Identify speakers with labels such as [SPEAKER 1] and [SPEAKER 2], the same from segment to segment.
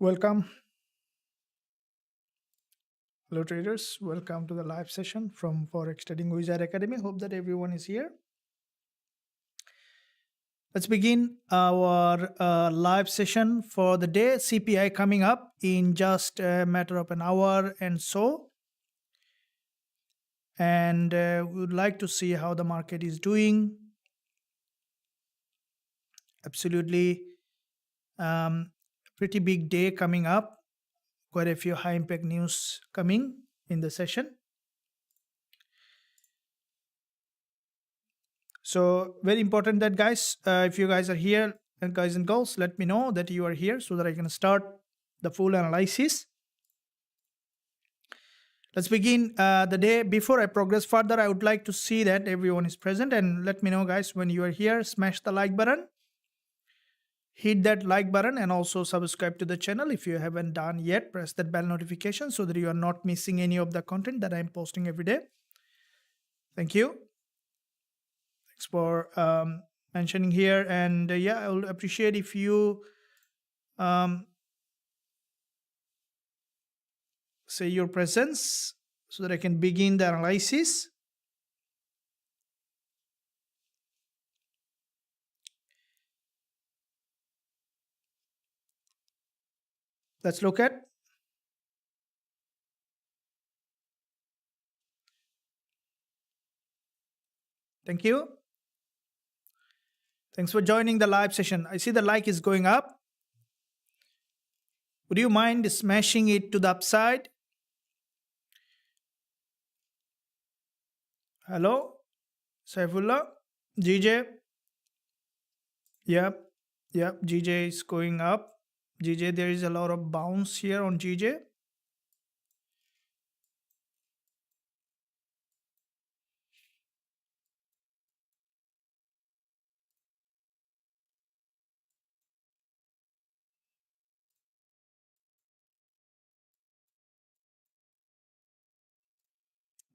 [SPEAKER 1] Welcome. Hello traders, welcome to the live session from Forex Trading Wizard Academy. Hope that everyone is here. Let's begin our live session for the day. CPI coming up in just a matter of an hour and so. And we would like to see how the market is doing. Absolutely pretty big day coming up. Quite a few high impact news coming in the session. So very important that guys, if you guys are here and guys and girls, let me know that you are here so that I can start the full analysis. Let's begin the day. Before I progress further, I would like to see that everyone is present, and let me know guys when you are here. Smash the like button, hit that like button, and also subscribe to the channel if you haven't done yet. Press that bell notification so that you are not missing any of the content that I'm posting every day. Thank you. Thanks for mentioning here, and yeah, I would appreciate if you say your presence so that I can begin the analysis. Let's look at. Thank you. Thanks for joining the live session. I see the like is going up. Would you mind smashing it to the upside? Hello, Saifullah, GJ. Yep, GJ is going up. GJ, there is a lot of bounce here on GJ.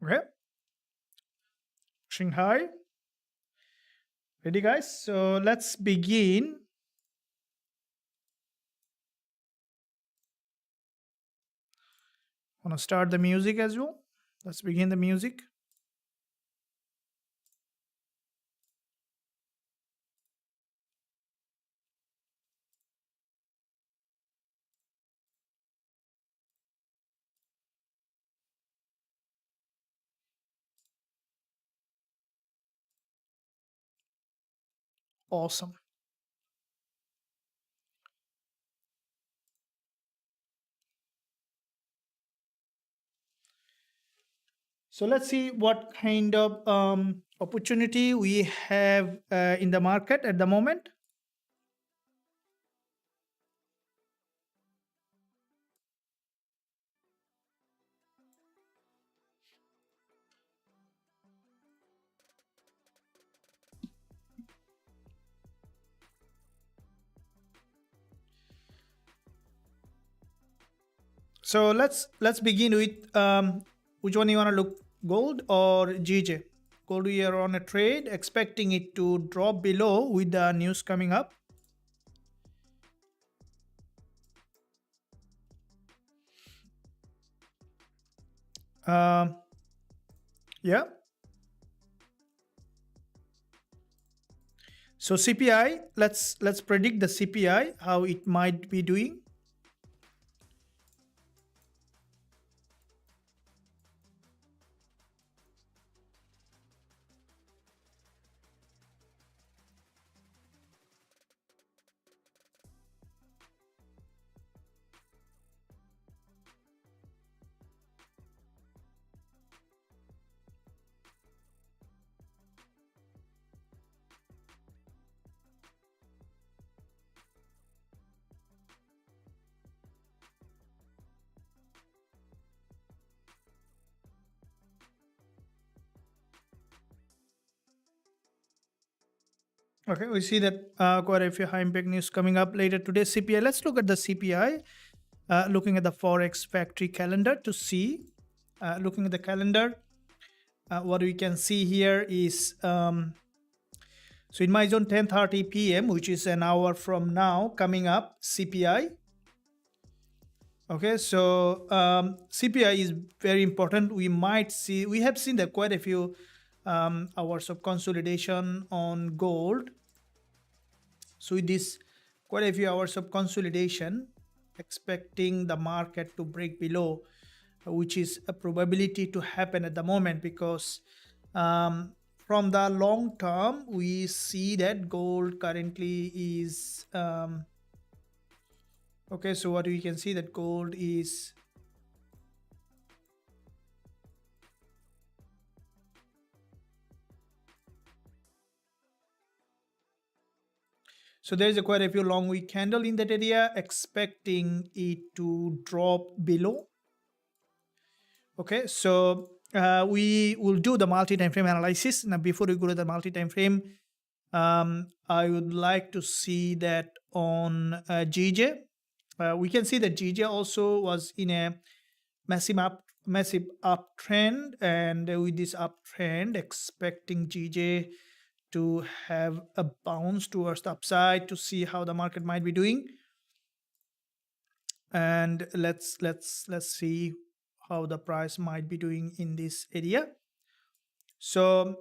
[SPEAKER 1] Okay. Shanghai. Ready guys? So let's begin. I want to start the music as well. Let's begin the music. Awesome. So let's see what kind of opportunity we have in the market at the moment. So let's begin with which one you want to look, gold or GJ? Gold, we are on a trade expecting it to drop below with the news coming up. Yeah. So CPI, let's predict the CPI, how it might be doing. Okay, we see that quite a few high impact news coming up later today. CPI, let's look at the CPI, looking at the Forex factory calendar to see, looking at the calendar, what we can see here is, so in my zone 10:30 p.m., which is an hour from now, coming up CPI. Okay, so CPI is very important. We have seen that quite a few hours of consolidation on gold. So with this quite a few hours of consolidation, expecting the market to break below, which is a probability to happen at the moment, because from the long term we see that gold currently is okay, so what we can see that gold is so there is a quite a few long week candle in that area, expecting it to drop below. Okay, so we will do the multi-time frame analysis. Now before we go to the multi-time frame, I would like to see that on GJ. We can see that GJ also was in a massive uptrend, and with this uptrend, expecting GJ to have a bounce towards the upside to see how the market might be doing. And let's see how the price might be doing in this area. So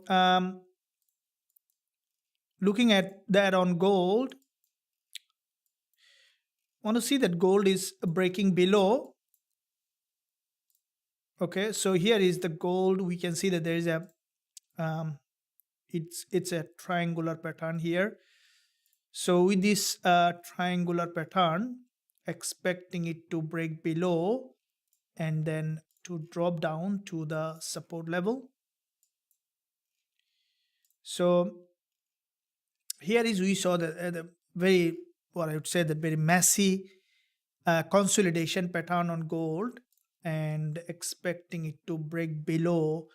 [SPEAKER 1] looking at that on gold, want to see that gold is breaking below. Okay, so here is the gold. We can see that there is a it's a triangular pattern here. So with this triangular pattern, expecting it to break below and then to drop down to the support level. So here is we saw the very, what I would say, the very messy consolidation pattern on gold, and expecting it to break below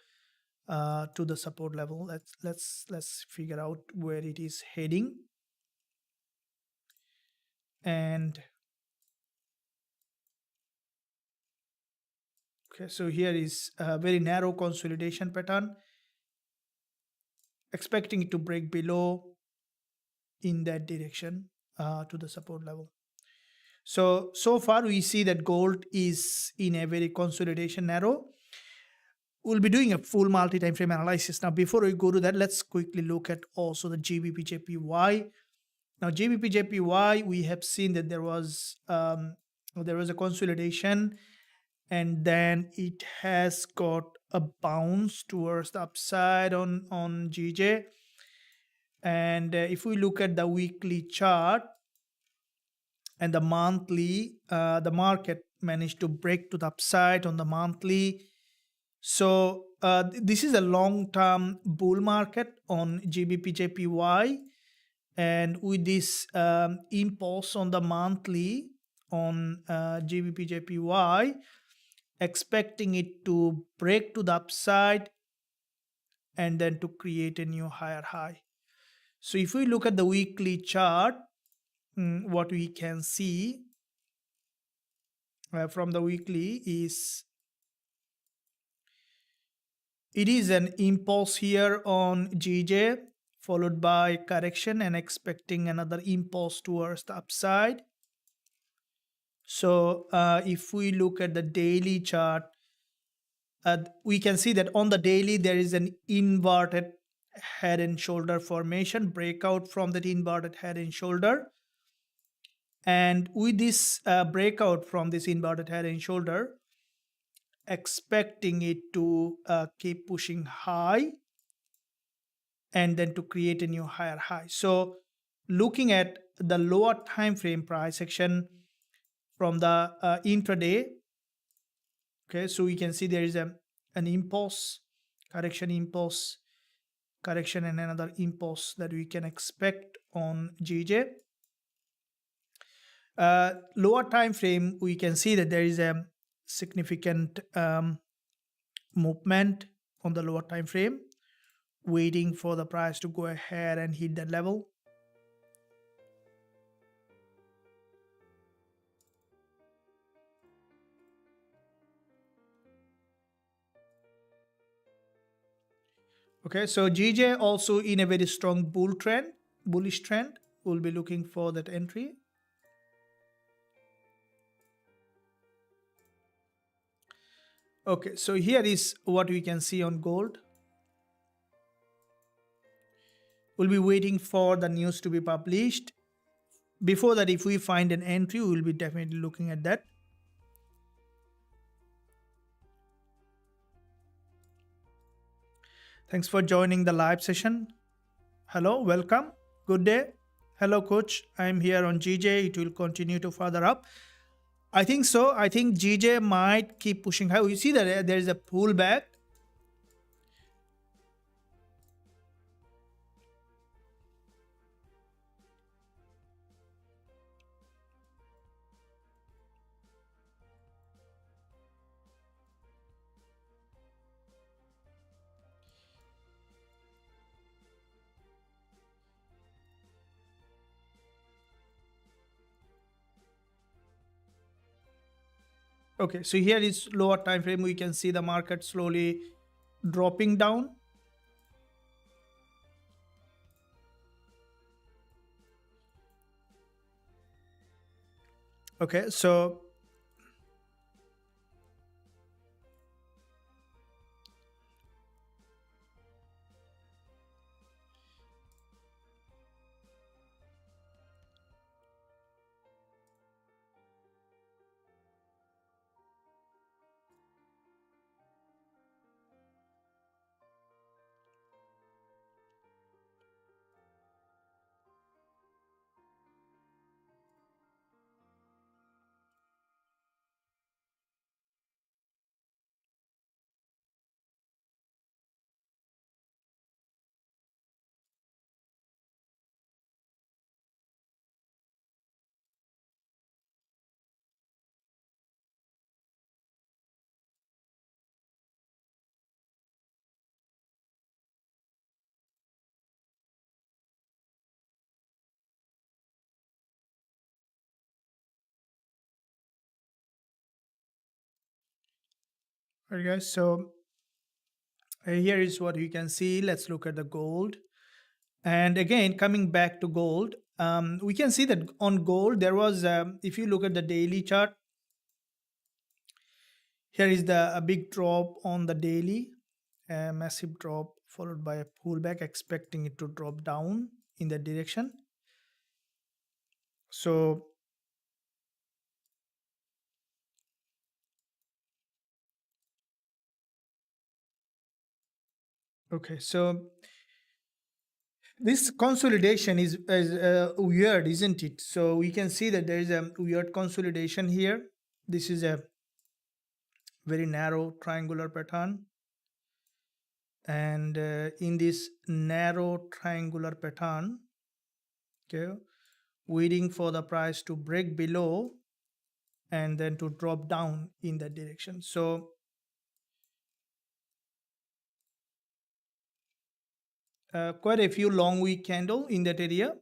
[SPEAKER 1] to the support level. Let's figure out where it is heading. And okay, so here is a very narrow consolidation pattern, expecting it to break below in that direction to the support level. So far we see that gold is in a very consolidation narrow. We'll be doing a full multi-time frame analysis. Now before we go to that, let's quickly look at also the Gbpusd. Now Gbpusd, we have seen that there was a consolidation, and then it has got a bounce towards the upside on GJ. And if we look at the weekly chart and the monthly, the market managed to break to the upside on the monthly. So this is a long-term bull market on Gbpusd, and with this impulse on the monthly on Gbpusd, expecting it to break to the upside and then to create a new higher high. So if we look at the weekly chart, what we can see from the weekly is it is an impulse here on GJ, followed by correction and expecting another impulse towards the upside. So if we look at the daily chart, we can see that on the daily there is an inverted head and shoulder formation, breakout from that inverted head and shoulder. And with this breakout from this inverted head and shoulder, expecting it to keep pushing high and then to create a new higher high. So looking at the lower time frame price action from the intraday, okay, so we can see there is an impulse, impulse, correction, and another impulse that we can expect on GJ. Lower time frame, we can see that there is a significant movement on the lower time frame, waiting for the price to go ahead and hit that level. Okay, so GJ also in a very strong bullish trend. We'll be looking for that entry. Okay, so here is what we can see on gold. We'll be waiting for the news to be published. Before that, if we find an entry, we will be definitely looking at that. Thanks for joining the live session. Hello, welcome. Good day. Hello, coach. I'm here on GJ. It will continue to further up. I think so. I think GJ might keep pushing high. You see that there is a pullback. Okay, so here is lower time frame. We can see the market slowly dropping down. Okay, so alright guys, so here is what you can see. Let's look at the gold. And again, coming back to gold, we can see that on gold there was, if you look at the daily chart, here is a big drop on the daily, a massive drop followed by a pullback, expecting it to drop down in that direction. So okay, so this consolidation is weird, isn't it? So we can see that there is a weird consolidation here. This is a very narrow triangular pattern, and in this narrow triangular pattern, okay, waiting for the price to break below and then to drop down in that direction. So quite a few long wick candle in that area,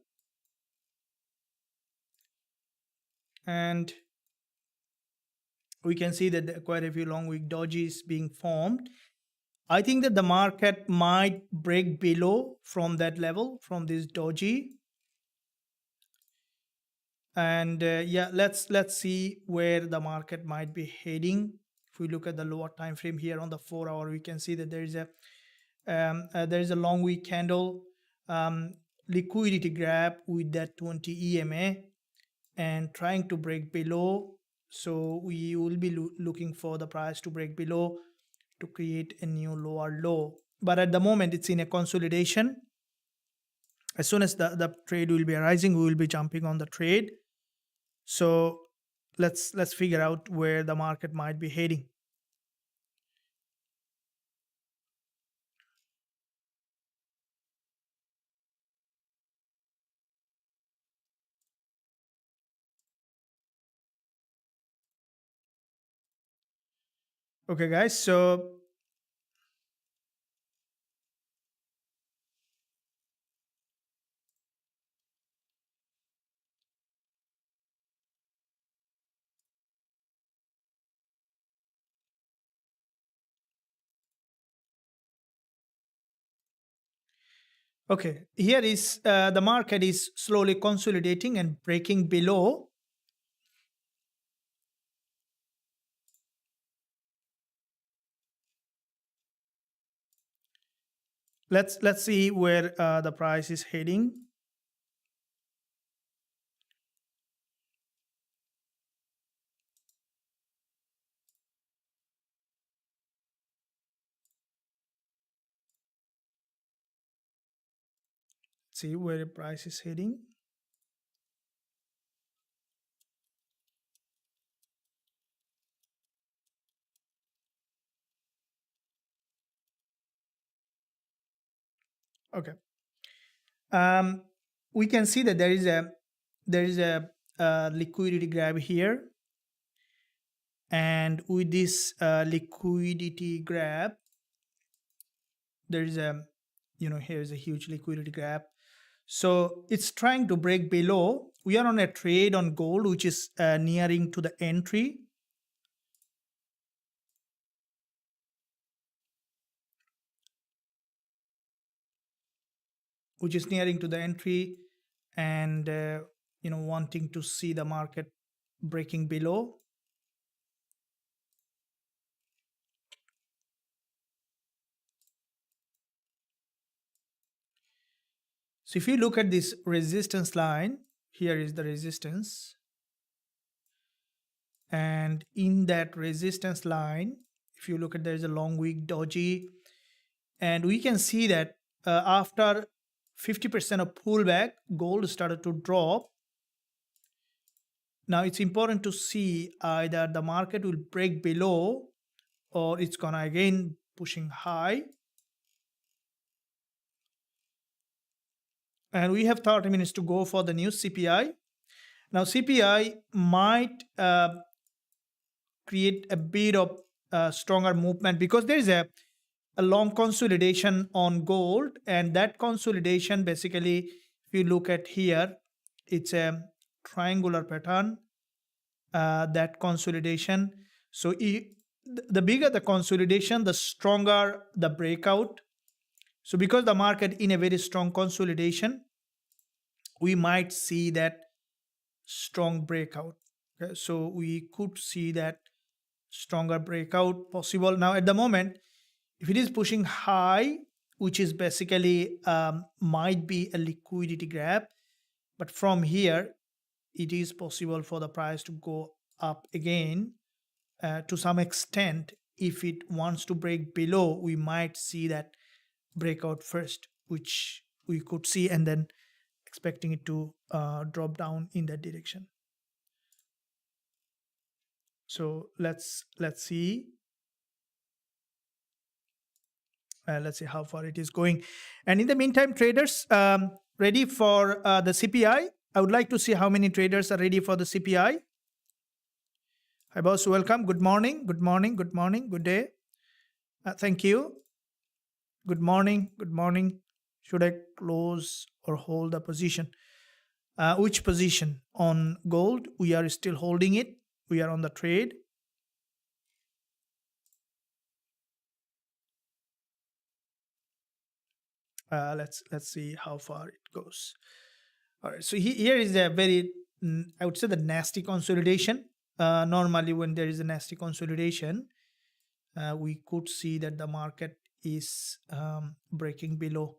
[SPEAKER 1] and we can see that quite a few long wick dojis being formed. I think that the market might break below from that level, from this doji. And yeah, let's see where the market might be heading. If we look at the lower time frame here on the 4 hour, we can see that there is a long wick candle, liquidity grab with that 20 EMA and trying to break below. So we will be looking for the price to break below to create a new lower low. But at the moment, it's in a consolidation. As soon as the trade will be arising, we will be jumping on the trade. So let's figure out where the market might be heading. Okay, guys. So okay, here is the market is slowly consolidating and breaking below. let's see where the price is heading. See where the price is heading. Okay. We can see that there is a liquidity grab here, and with this liquidity grab, there is a here is a huge liquidity grab. So it's trying to break below. We are on a trade on gold, which is nearing to the entry. Which is nearing to the entry, and wanting to see the market breaking below. So if you look at this resistance line, here is the resistance, and in that resistance line, if you look at, there is a long wick doji, and we can see that after 50% of pullback, gold started to drop. Now it's important to see either the market will break below or it's gonna again pushing high. And we have 30 minutes to go for the new CPI. Now CPI might create a bit of stronger movement because there is a long consolidation on gold, and that consolidation basically, if you look at here, it's a triangular pattern, that consolidation. So the bigger the consolidation, the stronger the breakout. So because the market in a very strong consolidation, we might see that strong breakout. Okay? So we could see that stronger breakout possible. Now at the moment, if it is pushing high, which is basically might be a liquidity grab, but from here, it is possible for the price to go up again to some extent. If it wants to break below, we might see that breakout first, which we could see, and then expecting it to drop down in that direction. So let's see. Let's see how far it is going. And in the meantime, traders, ready for the CPI? I would like to see how many traders are ready for the CPI. Hi boss, welcome. Good morning. Good morning. Good morning. Good day. Thank you. Good morning. Good morning. Should I close or hold the position? Which position? On gold, we are still holding it. We are on the trade. Let's see how far it goes. All right. So here is a very, I would say, the nasty consolidation. Normally, when there is a nasty consolidation, we could see that the market is breaking below.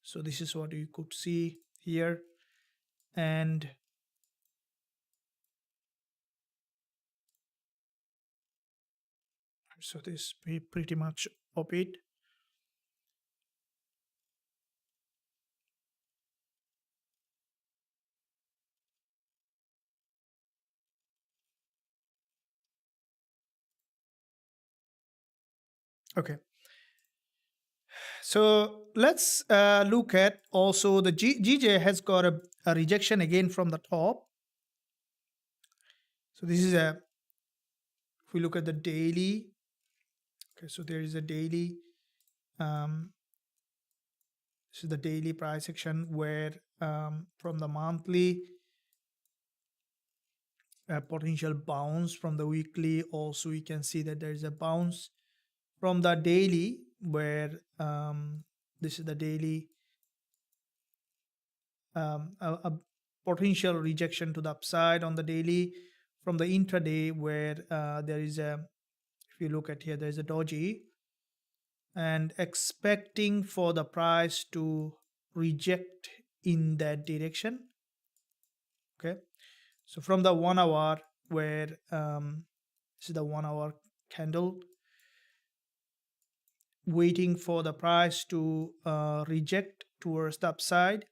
[SPEAKER 1] So this is what you could see here, and so this pretty much of it. Okay. So let's look at also the GJ has got a rejection again from the top. So this is a, if we look at the daily, okay, so there is a daily, this is the daily price action where from the monthly, potential bounce, from the weekly also we can see that there is a bounce, from the daily where this is the daily, a potential rejection to the upside on the daily, from the intraday where there is a, if you look at here, there is a doji, and expecting for the price to reject in that direction. Okay, so from the 1 hour, where this is the 1 hour candle, waiting for the price to reject towards the upside.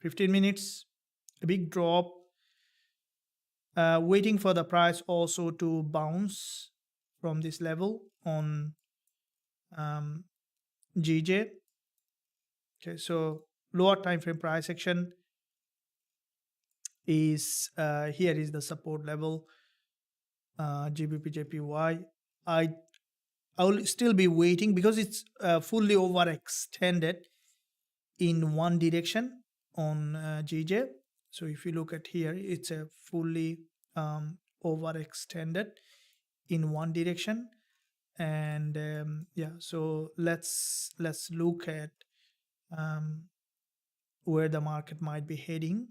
[SPEAKER 1] 15 minutes, a big drop, waiting for the price also to bounce from this level on GJ. Okay, so lower time frame price action is here is the support level, GBP I will still be waiting because it's fully overextended in one direction on GJ. So if you look at here, it's a fully overextended in one direction. And yeah, so let's look at where the market might be heading.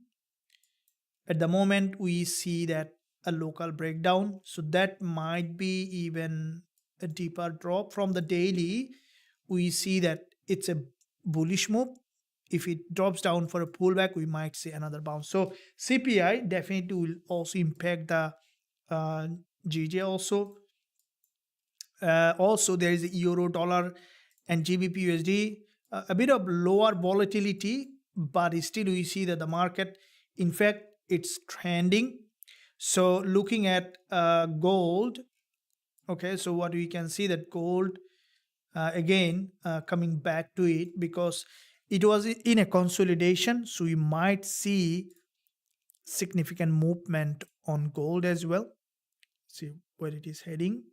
[SPEAKER 1] At the moment, we see that a local breakdown, so that might be even a deeper drop. From the daily, we see that it's a bullish move. If it drops down for a pullback, we might see another bounce. So CPI definitely will also impact the GJ also. Also, there is a euro dollar and GBP USD, a bit of lower volatility, but still we see that the market, in fact, it's trending. So looking at gold, okay, so what we can see that gold again coming back to it because it was in a consolidation, so we might see significant movement on gold as well. See where it is heading.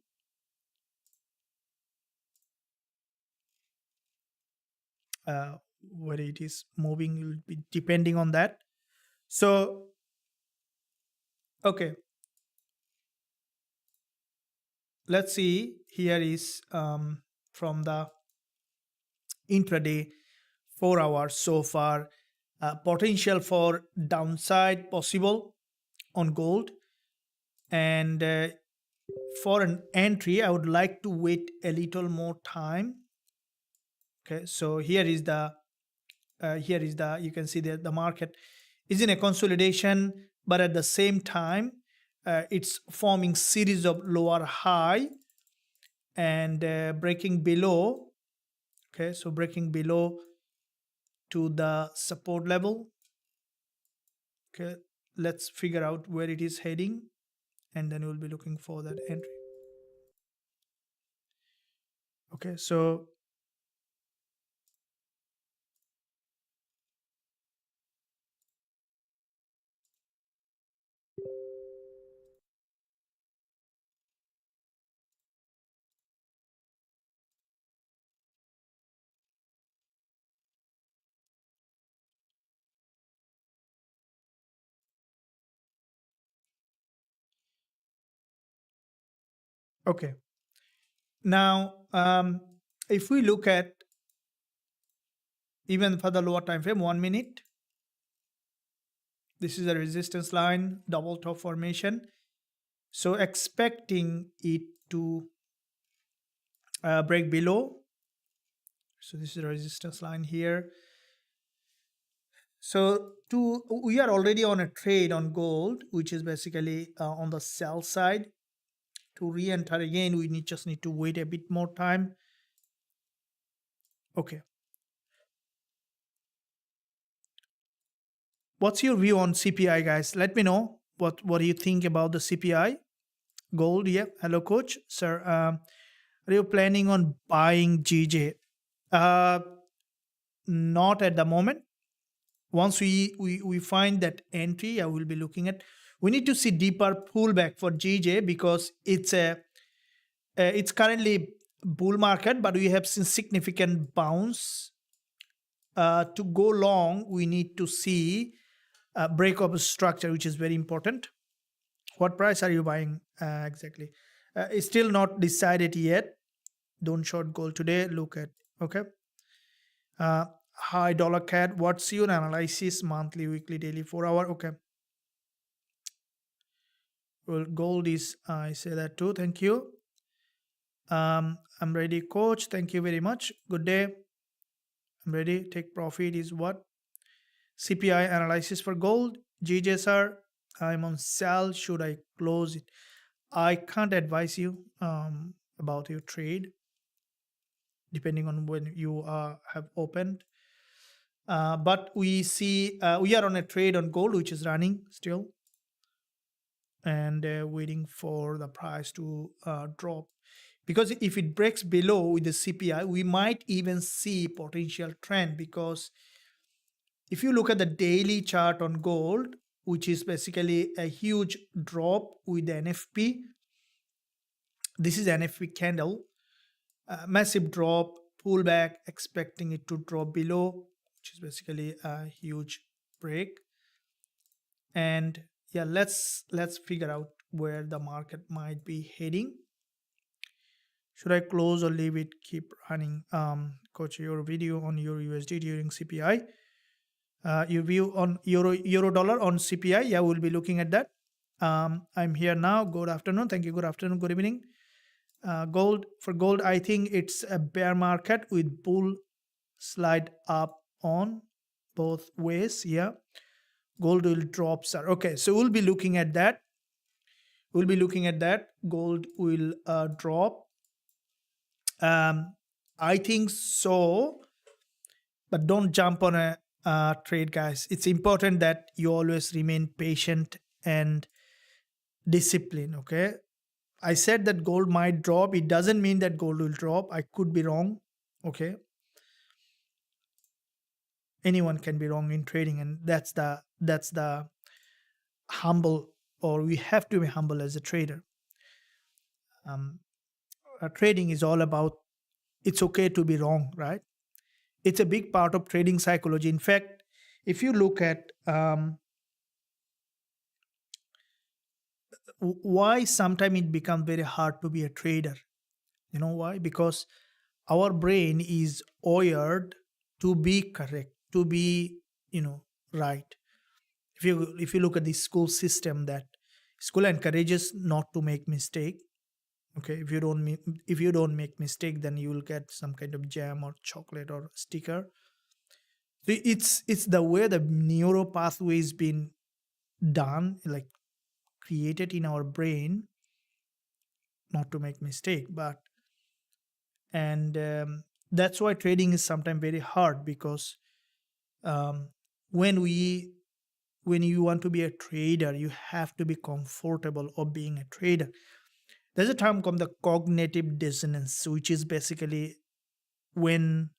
[SPEAKER 1] Where it is moving will be depending on that. So okay, let's see. Here is from the intraday 4 hours so far, potential for downside possible on gold. And for an entry, I would like to wait a little more time. Okay, so here is the you can see that the market is in a consolidation, but at the same time it's forming series of lower high and breaking below. Okay, so breaking below to the support level. Okay, let's figure out where it is heading, and then we'll be looking for that entry. Okay, so okay, now if we look at even for the lower time frame, 1 minute, this is a resistance line, double top formation. So expecting it to break below. So this is a resistance line here. So we are already on a trade on gold, which is basically on the sell side. To re-enter again, we just need to wait a bit more time. Okay. What's your view on CPI, guys? Let me know what do you think about the CPI gold. Yeah, hello coach, sir. Are you planning on buying GJ? Not at the moment. Once we find that entry, I will be looking at. We need to see deeper pullback for GJ because it's currently bull market, but we have seen significant bounce. To go long, we need to see a break of structure, which is very important. What price are you buying exactly? It's still not decided yet. Don't short gold today. Look at, okay. High dollar cat. What's your analysis? Monthly, weekly, daily, 4 hour. Okay. Well, gold is, I say that too. Thank you. I'm ready, coach. Thank you very much. Good day. I'm ready. Take profit is what? CPI analysis for gold. GJSR. I'm on sell. Should I close it? I can't advise you about your trade, depending on when you have opened. But we see we are on a trade on gold, which is running still, and waiting for the price to drop. Because if it breaks below with the CPI, we might even see potential trend. Because if you look at the daily chart on gold, which is basically a huge drop with the NFP, this is NFP candle, massive drop, pullback, expecting it to drop below, which is basically a huge break. And yeah, let's figure out where the market might be heading. Should I close or leave it, keep running? Coach, your video on Euro USD during CPI. Your view on Euro dollar on CPI. Yeah, we'll be looking at that. I'm here now. Good afternoon. Thank you. Good afternoon. Good evening. Gold, I think it's a bear market with bull slide up on both ways. Yeah, gold will drop, sir. Okay, so we'll be looking at that. Gold will drop. I think so, but don't jump on a trade, guys. It's important that you always remain patient and disciplined. Okay, I said that gold might drop. It doesn't mean that gold will drop. I could be wrong. Okay, anyone can be wrong in trading, and that's the humble, or we have to be humble as a trader. Trading is all about, it's okay to be wrong, right? It's a big part of trading psychology. In fact, if you look at why sometimes it becomes very hard to be a trader, you know why? Because our brain is wired to be correct, to be, right. If you look at the school system, that school encourages not to make mistake. Okay, if you don't make mistake, then you will get some kind of jam or chocolate or sticker. So it's the way the neuro pathway is been done, like created in our brain, not to make mistake. But and that's why trading is sometimes very hard. Because when you want to be a trader, you have to be comfortable of being a trader. There's a term called the cognitive dissonance, which is basically when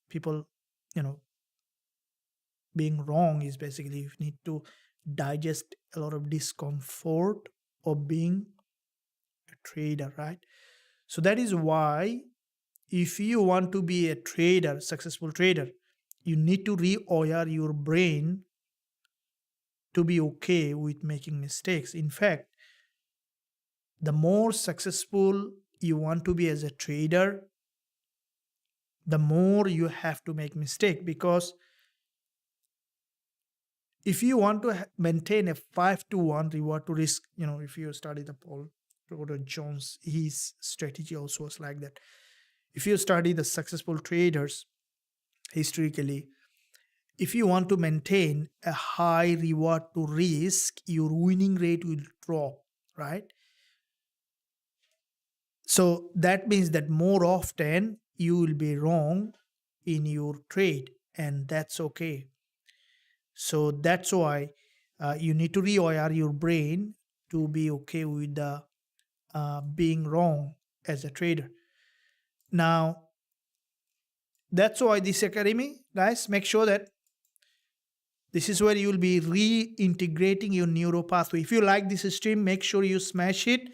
[SPEAKER 1] people, being wrong is basically you need to digest a lot of discomfort of being a trader, right? So that is why if you want to be a trader, successful trader, you need to rewire your brain to be okay with making mistakes. In fact, the more successful you want to be as a trader, the more you have to make mistake. Because if you want to maintain a 5-to-1 reward to risk, if you study the Paul Tudor Jones, his strategy also was like that. If you study the successful traders historically, if you want to maintain a high reward to risk, your winning rate will drop, right? So that means that more often you will be wrong in your trade, and that's okay. So that's why you need to rewire your brain to be okay with the being wrong as a trader. Now, that's why this academy, guys, make sure that this is where you will be reintegrating your neuro pathway. If you like this stream, make sure you smash it.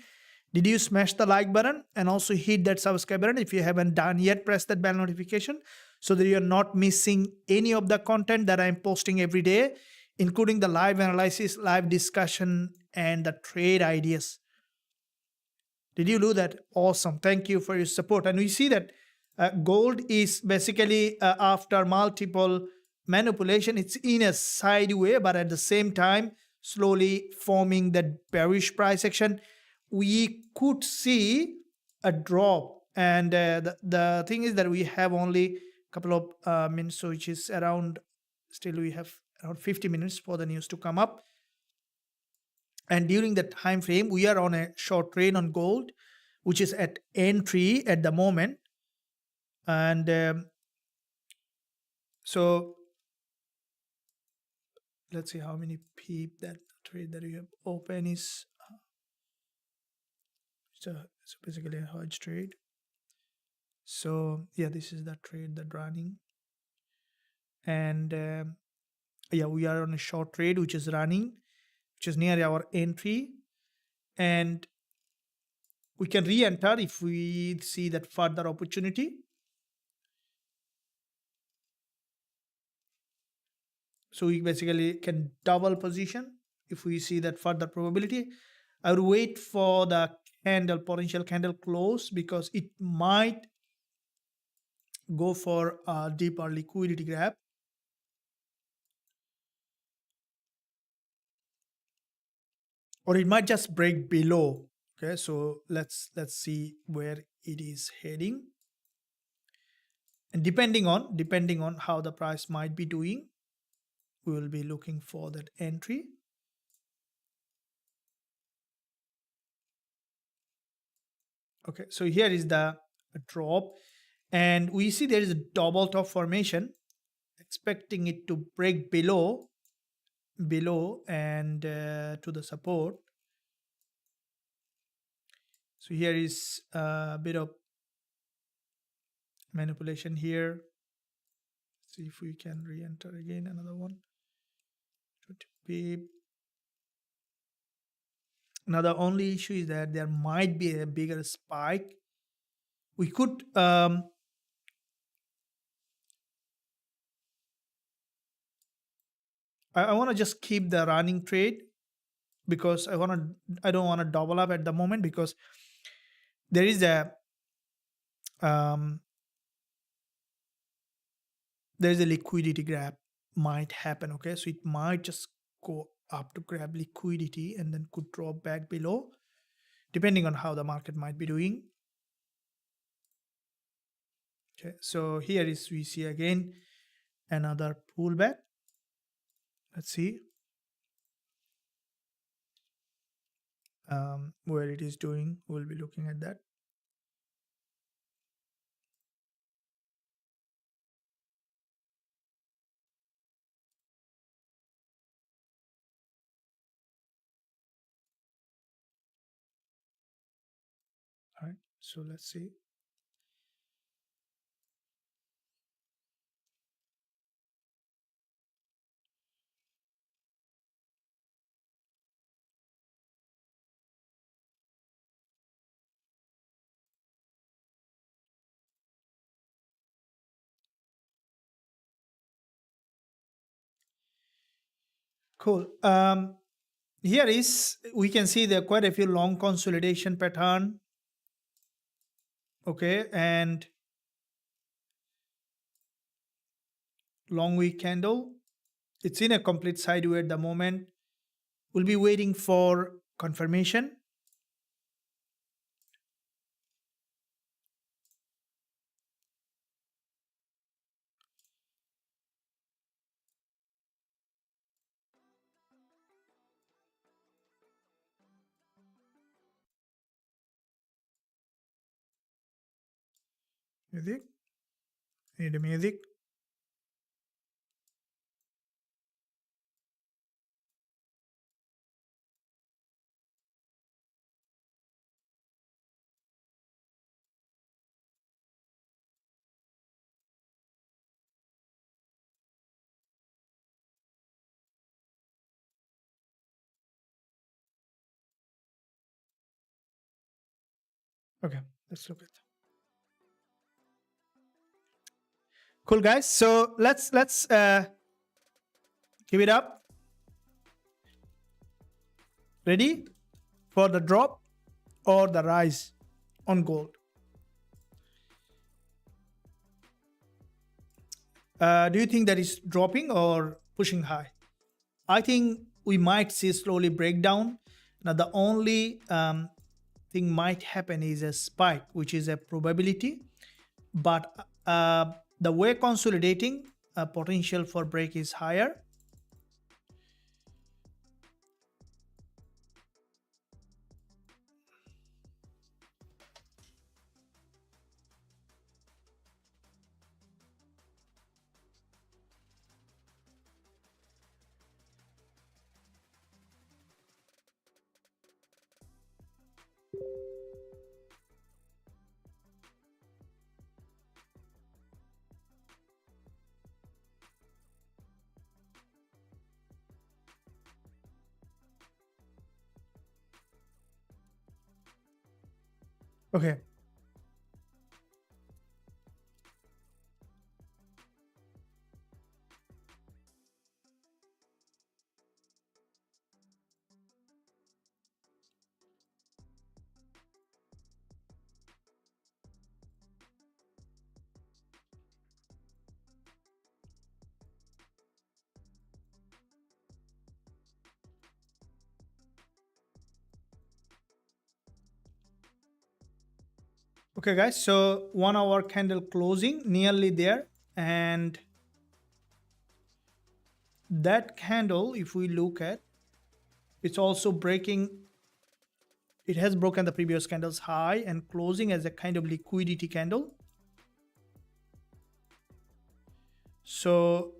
[SPEAKER 1] Did you smash the like button? And also hit that subscribe button. If you haven't done yet, press that bell notification so that you're not missing any of the content that I'm posting every day, including the live analysis, live discussion, and the trade ideas. Did you do that? Awesome. Thank you for your support. And we see that gold is basically after multiple manipulation, it's in a sideway, but at the same time, slowly forming that bearish price action. We could see a drop And the thing is that we have only a couple of minutes, so which is around, still we have around 50 minutes for the news to come up. And during that time frame, we are on a short trade on gold, which is at entry at the moment. And so let's see how many peep that trade that we have open is. So basically a hedge trade. So yeah, this is the trade that running. And yeah, we are on a short trade which is running, which is near our entry. And we can re-enter if we see that further opportunity. So we basically can double position if we see that further probability. I would wait for the candle, potential candle close, because it might go for a deeper liquidity grab. Or it might just break below. Okay, so let's see where it is heading. And depending on how the price might be doing, we will be looking for that entry. Okay, so here is the drop, and we see there is a double top formation, expecting it to break below and to the support. So here is a bit of manipulation here. See if we can re-enter again, another one. 20 pip. Now the only issue is that there might be a bigger spike. We could I want to just keep the running trade, because I don't want to double up at the moment, because there is a liquidity grab might happen. Okay, so it might just go up to grab liquidity and then could drop back below, depending on how the market might be doing. Okay, so here is, we see again another pullback. Let's see where it is doing. We'll be looking at that. All right, so let's see. Cool. Here is, we can see there are quite a few long consolidation pattern. Okay, and long week candle. It's in a complete sideways at the moment. We'll be waiting for confirmation. Music. Need a music. Okay, let's look at that. Cool, guys. So let's give it up. Ready for the drop or the rise on gold? Do you think that is dropping or pushing high? I think we might see slowly breakdown. Now the only thing might happen is a spike, which is a probability, but the way consolidating, potential for break is higher. Okay. Okay, guys, so 1 hour candle closing nearly there, and that candle, if we look at, it's also breaking. It has broken the previous candle's high and closing as a kind of liquidity candle. So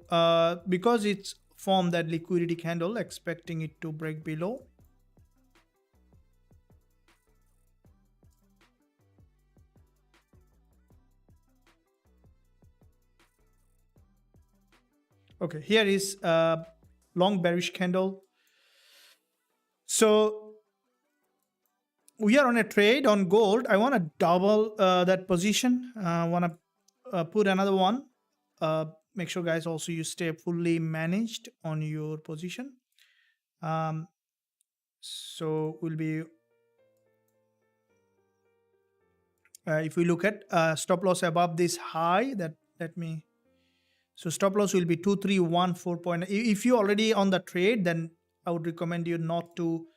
[SPEAKER 1] because it's formed that liquidity candle, expecting it to break below. Okay, here is a long bearish candle. So we are on a trade on gold. I want to double that position. I want to put another one. Make sure, guys, also you stay fully managed on your position. So we'll be, if we look at stop loss above this high, that let me, so stop loss will be 2314. If you're already on the trade, then I would recommend you not to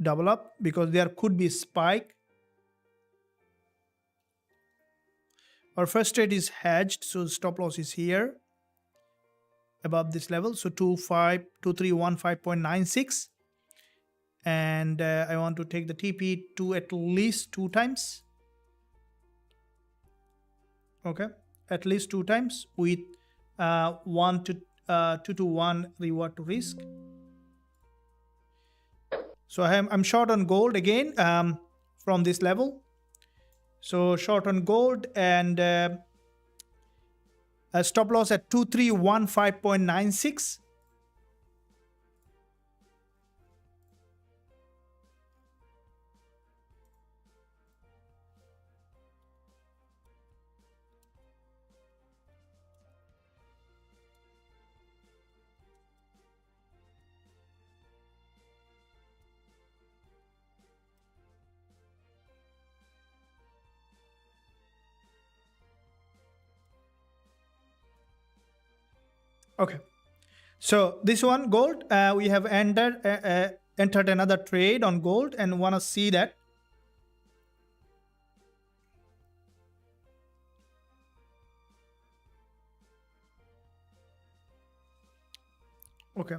[SPEAKER 1] double up, because there could be spike. Our first trade is hedged, so stop loss is here above this level, so 2315.96, and I want to take the TP to at least 2 times. Okay, at least 2 times with 1 to 2 to 1 reward to risk. So I'm short on gold again from this level. So short on gold, and a stop loss at 2315.96. Okay, so this one gold, we have entered another trade on gold, and want to see that. Okay.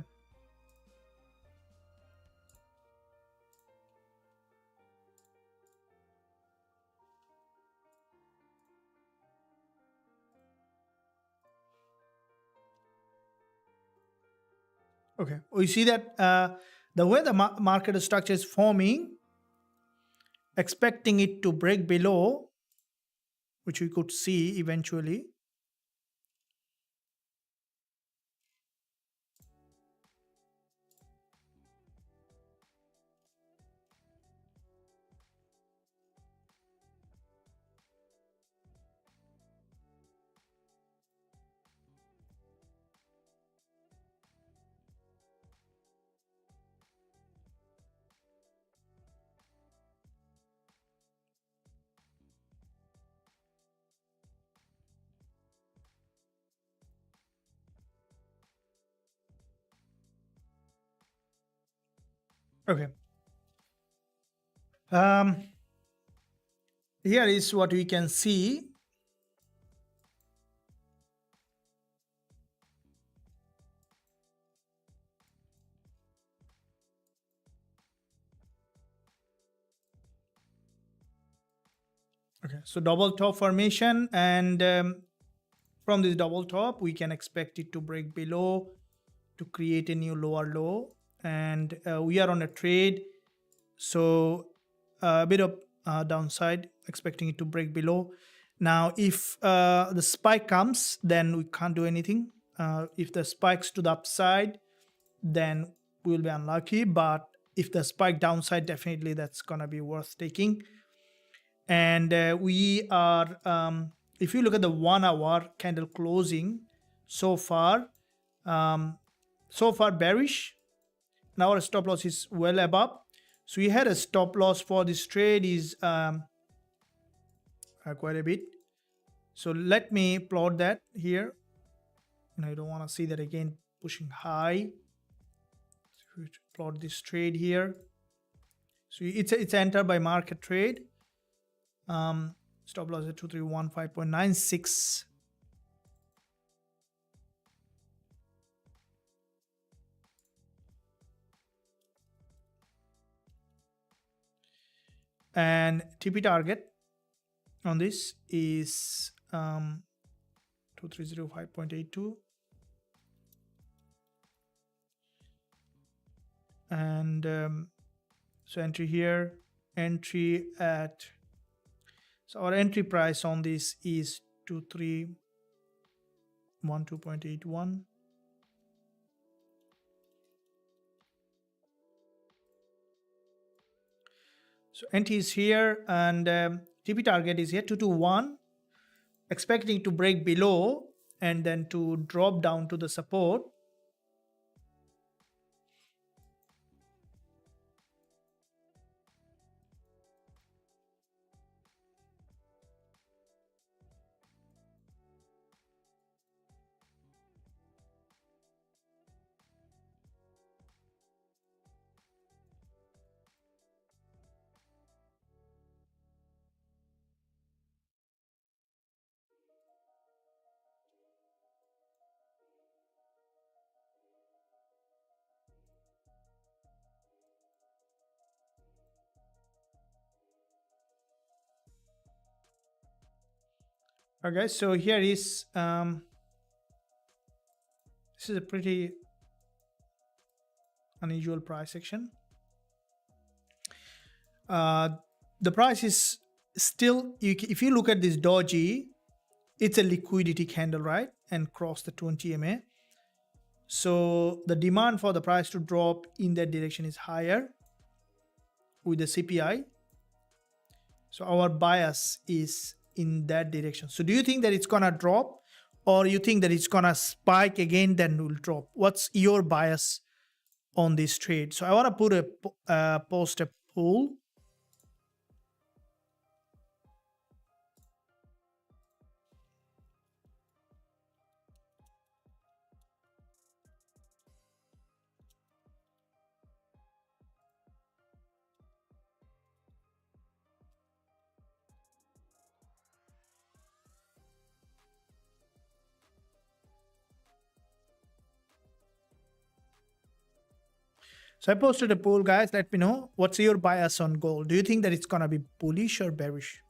[SPEAKER 1] Okay, we see that the way the market structure is forming, expecting it to break below, which we could see eventually. Okay. Um, Here is what we can see. Okay, so double top formation, and from this double top, we can expect it to break below to create a new lower low, and we are on a trade, so a bit of downside, expecting it to break below. Now, if the spike comes, then we can't do anything. If the spikes to the upside, then we'll be unlucky. But if the spike downside, definitely that's gonna be worth taking. And we are, if you look at the 1 hour candle closing, so far, bearish. Now our stop loss is well above. So we had a stop loss for this trade is quite a bit. So let me plot that here. I don't want to see that again pushing high. So plot this trade here. So it's entered by market trade. Stop loss at 2315.96. And TP target on this is 2305.82. And so entry here, entry at, so our entry price on this is 2312.81. So entry is here, and TP target is here 221, expecting to break below and then to drop down to the support. Okay, so here is this is a pretty unusual price action. The price is still, if you look at this doji, it's a liquidity candle, right? And cross the 20 MA. So the demand for the price to drop in that direction is higher with the CPI. So our bias is in that direction. So do you think that it's gonna drop, or you think that it's gonna spike again then will drop? What's your bias on this trade? So I want to put a post a poll. So I posted a poll, guys. Let me know what's your bias on gold. Do you think that it's gonna be bullish or bearish?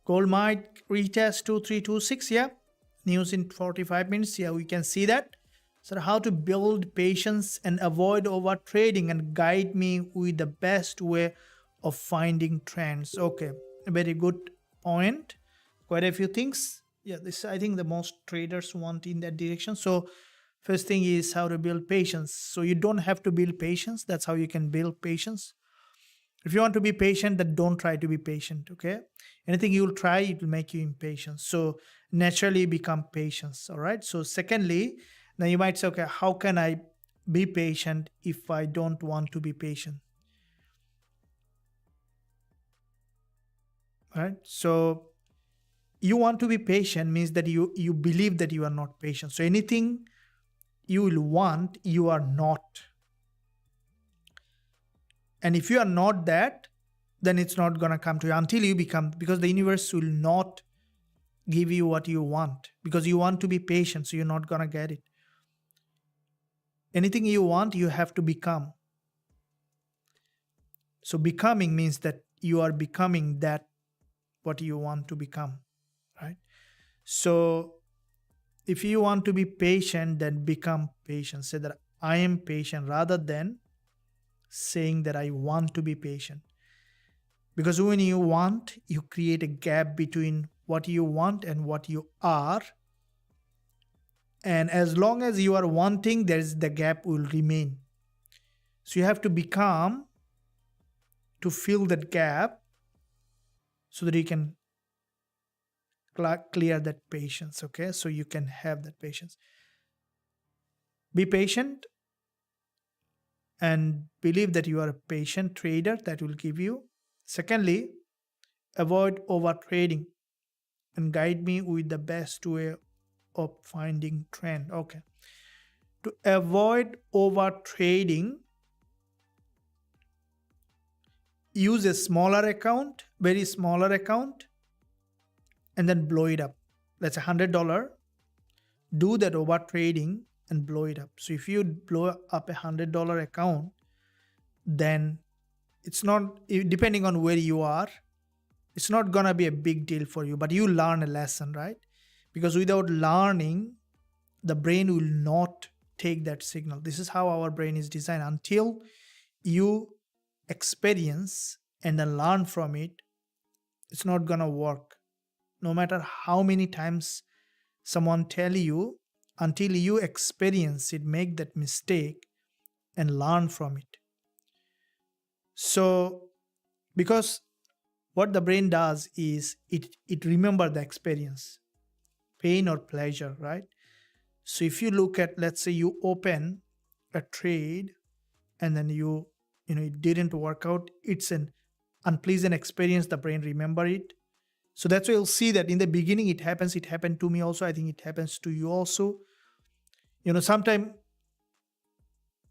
[SPEAKER 1] Gold might retest 2326. Yeah, news in 45 minutes. Yeah, we can see that. So how to build patience and avoid over trading, and guide me with the best way of finding trends. Okay, a very good point. Quite a few things. Yeah, this I think the most traders want in that direction. So first thing is how to build patience. So you don't have to build patience. That's how you can build patience. If you want to be patient, then don't try to be patient. Okay, anything you'll try, it will make you impatient. So naturally become patient. All right. So secondly, now you might say, okay, how can I be patient if I don't want to be patient? All right. So you want to be patient means that you believe that you are not patient. So anything you will want, you are not. And if you are not that, then it's not going to come to you until you become, because the universe will not give you what you want, because you want to be patient, so you're not going to get it. Anything you want, you have to become. So becoming means that you are becoming that what you want to become, right? So if you want to be patient, then become patient. Say that I am patient rather than saying that I want to be patient. Because when you want, you create a gap between what you want and what you are. And as long as you are wanting, the gap will remain. So you have to become to fill that gap so that you can clear that patience. Okay, so you can have that patience. Be patient and believe that you are a patient trader. That will give you. Secondly, avoid over trading and guide me with the best way of finding trend. Okay, to avoid over trading, use a smaller account, very smaller account, and then blow it up. Let's say $100. Do that over trading and blow it up. So if you blow up $100 account, then it's not, depending on where you are, it's not gonna be a big deal for you, but you learn a lesson, right? Because without learning, the brain will not take that signal. This is how our brain is designed. Until you experience and then learn from it, it's not gonna work. No matter how many times someone tell you, until you experience it, make that mistake and learn from it. So because what the brain does is it remember the experience, pain or pleasure, right? So if you look at, let's say you open a trade and then it didn't work out, it's an unpleasant experience. The brain remember it. So that's why you'll see that in the beginning it happens. It happened to me also. I think it happens to you also. Sometimes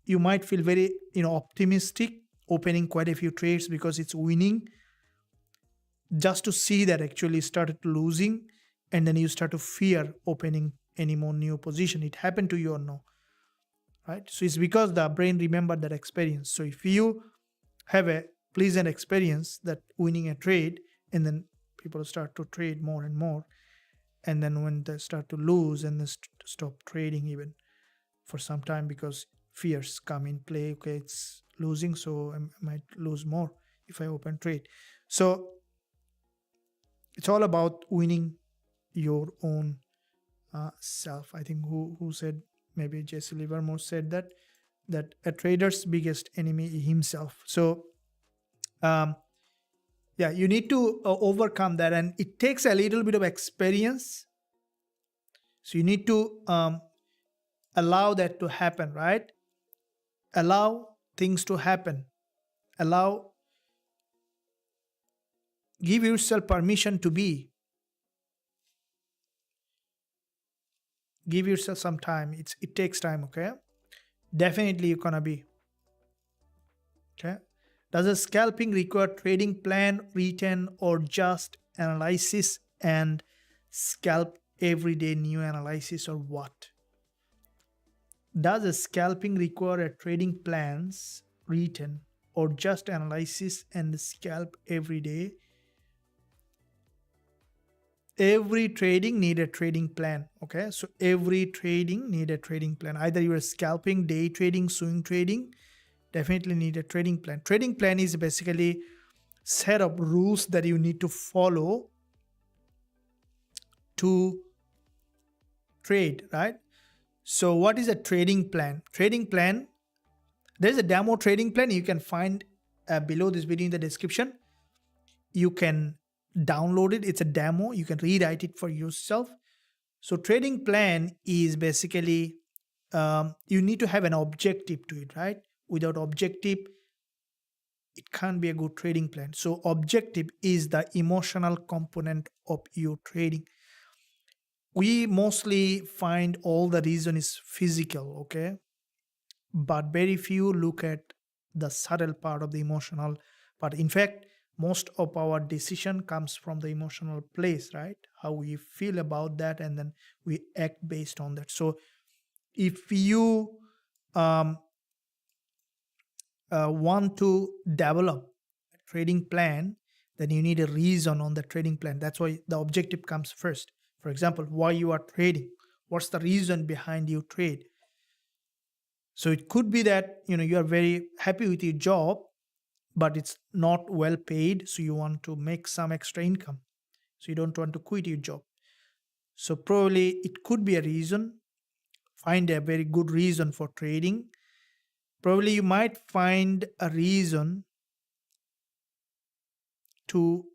[SPEAKER 1] you might feel very optimistic opening quite a few trades because it's winning, just to see that actually started losing, and then you start to fear opening any more new position. It happened to you or no, right? So it's because the brain remembered that experience. So if you have a pleasant experience that winning a trade, and then people start to trade more and more, and then when they start to lose, and they stop trading even for some time because fears come in play. Okay, it's losing, so I might lose more if I open trade. So it's all about winning your own self. I think who said, maybe Jesse Livermore said that a trader's biggest enemy is himself. So yeah, you need to overcome that, and it takes a little bit of experience. So you need to allow that to happen, right? Allow things to happen. Give yourself permission to be. Give yourself some time. It takes time, okay? Definitely you're gonna be. Okay. Does a scalping require trading plan, return, or just analysis and scalp everyday new analysis, or what? Does a scalping require a trading plans, return, or just analysis and scalp every day? Every trading need a trading plan. Okay, so every trading need a trading plan. Either you are scalping, day trading, swing trading, definitely need a trading plan. Trading plan is basically set of rules that you need to follow to trade, right? So what is a trading plan? Trading plan, there's a demo trading plan you can find below this video in the description. You can download it. It's a demo. You can rewrite it for yourself. So trading plan is basically you need to have an objective to it, right? Without objective, it can't be a good trading plan. So objective is the emotional component of your trading. We mostly find all the reason is physical, okay? But very few look at the subtle part of the emotional part. In fact, most of our decision comes from the emotional place, right? How we feel about that, and then we act based on that. So if you um, want to develop a trading plan, then you need a reason on the trading plan. That's why the objective comes first. For example, why you are trading, what's the reason behind you trade. So it could be that you are very happy with your job, but it's not well paid, so you want to make some extra income, so you don't want to quit your job. So probably it could be a reason. Find a very good reason for trading. Probably you might find a reason to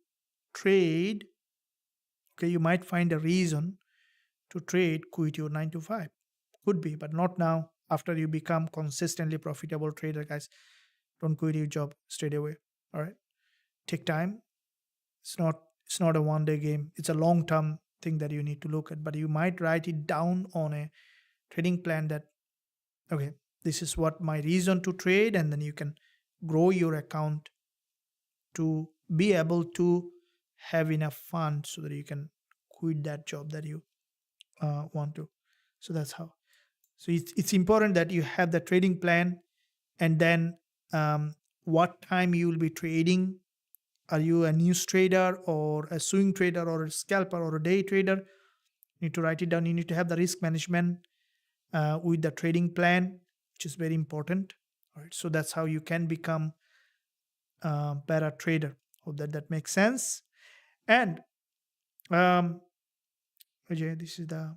[SPEAKER 1] trade. Okay, you might find a reason to trade, quit your 9 to 5. Could be, but not now. After you become consistently profitable trader, guys, don't quit your job straight away. All right, take time. It's not a one day game. It's a long term thing that you need to look at. But you might write it down on a trading plan that, okay, this is what my reason to trade, and then you can grow your account to be able to have enough funds so that you can quit that job that you want to. So that's how. So it's important that you have the trading plan, and then what time you will be trading. Are you a news trader or a swing trader or a scalper or a day trader? You need to write it down. You need to have the risk management with the trading plan, which is very important. All right, so that's how you can become a better trader. Hope that makes sense. And Ajay, this is the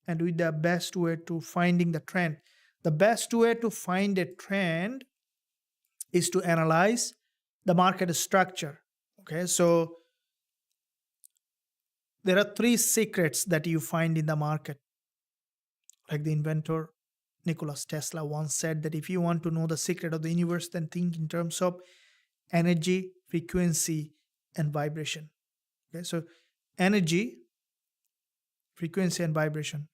[SPEAKER 1] and with the best way to finding the trend. The best way to find a trend is to analyze the market structure. Okay, so there are three secrets that you find in the market. Like the inventor Nikola Tesla once said that if you want to know the secret of the universe, then think in terms of energy, frequency, and vibration. Okay, so energy, frequency, and vibration.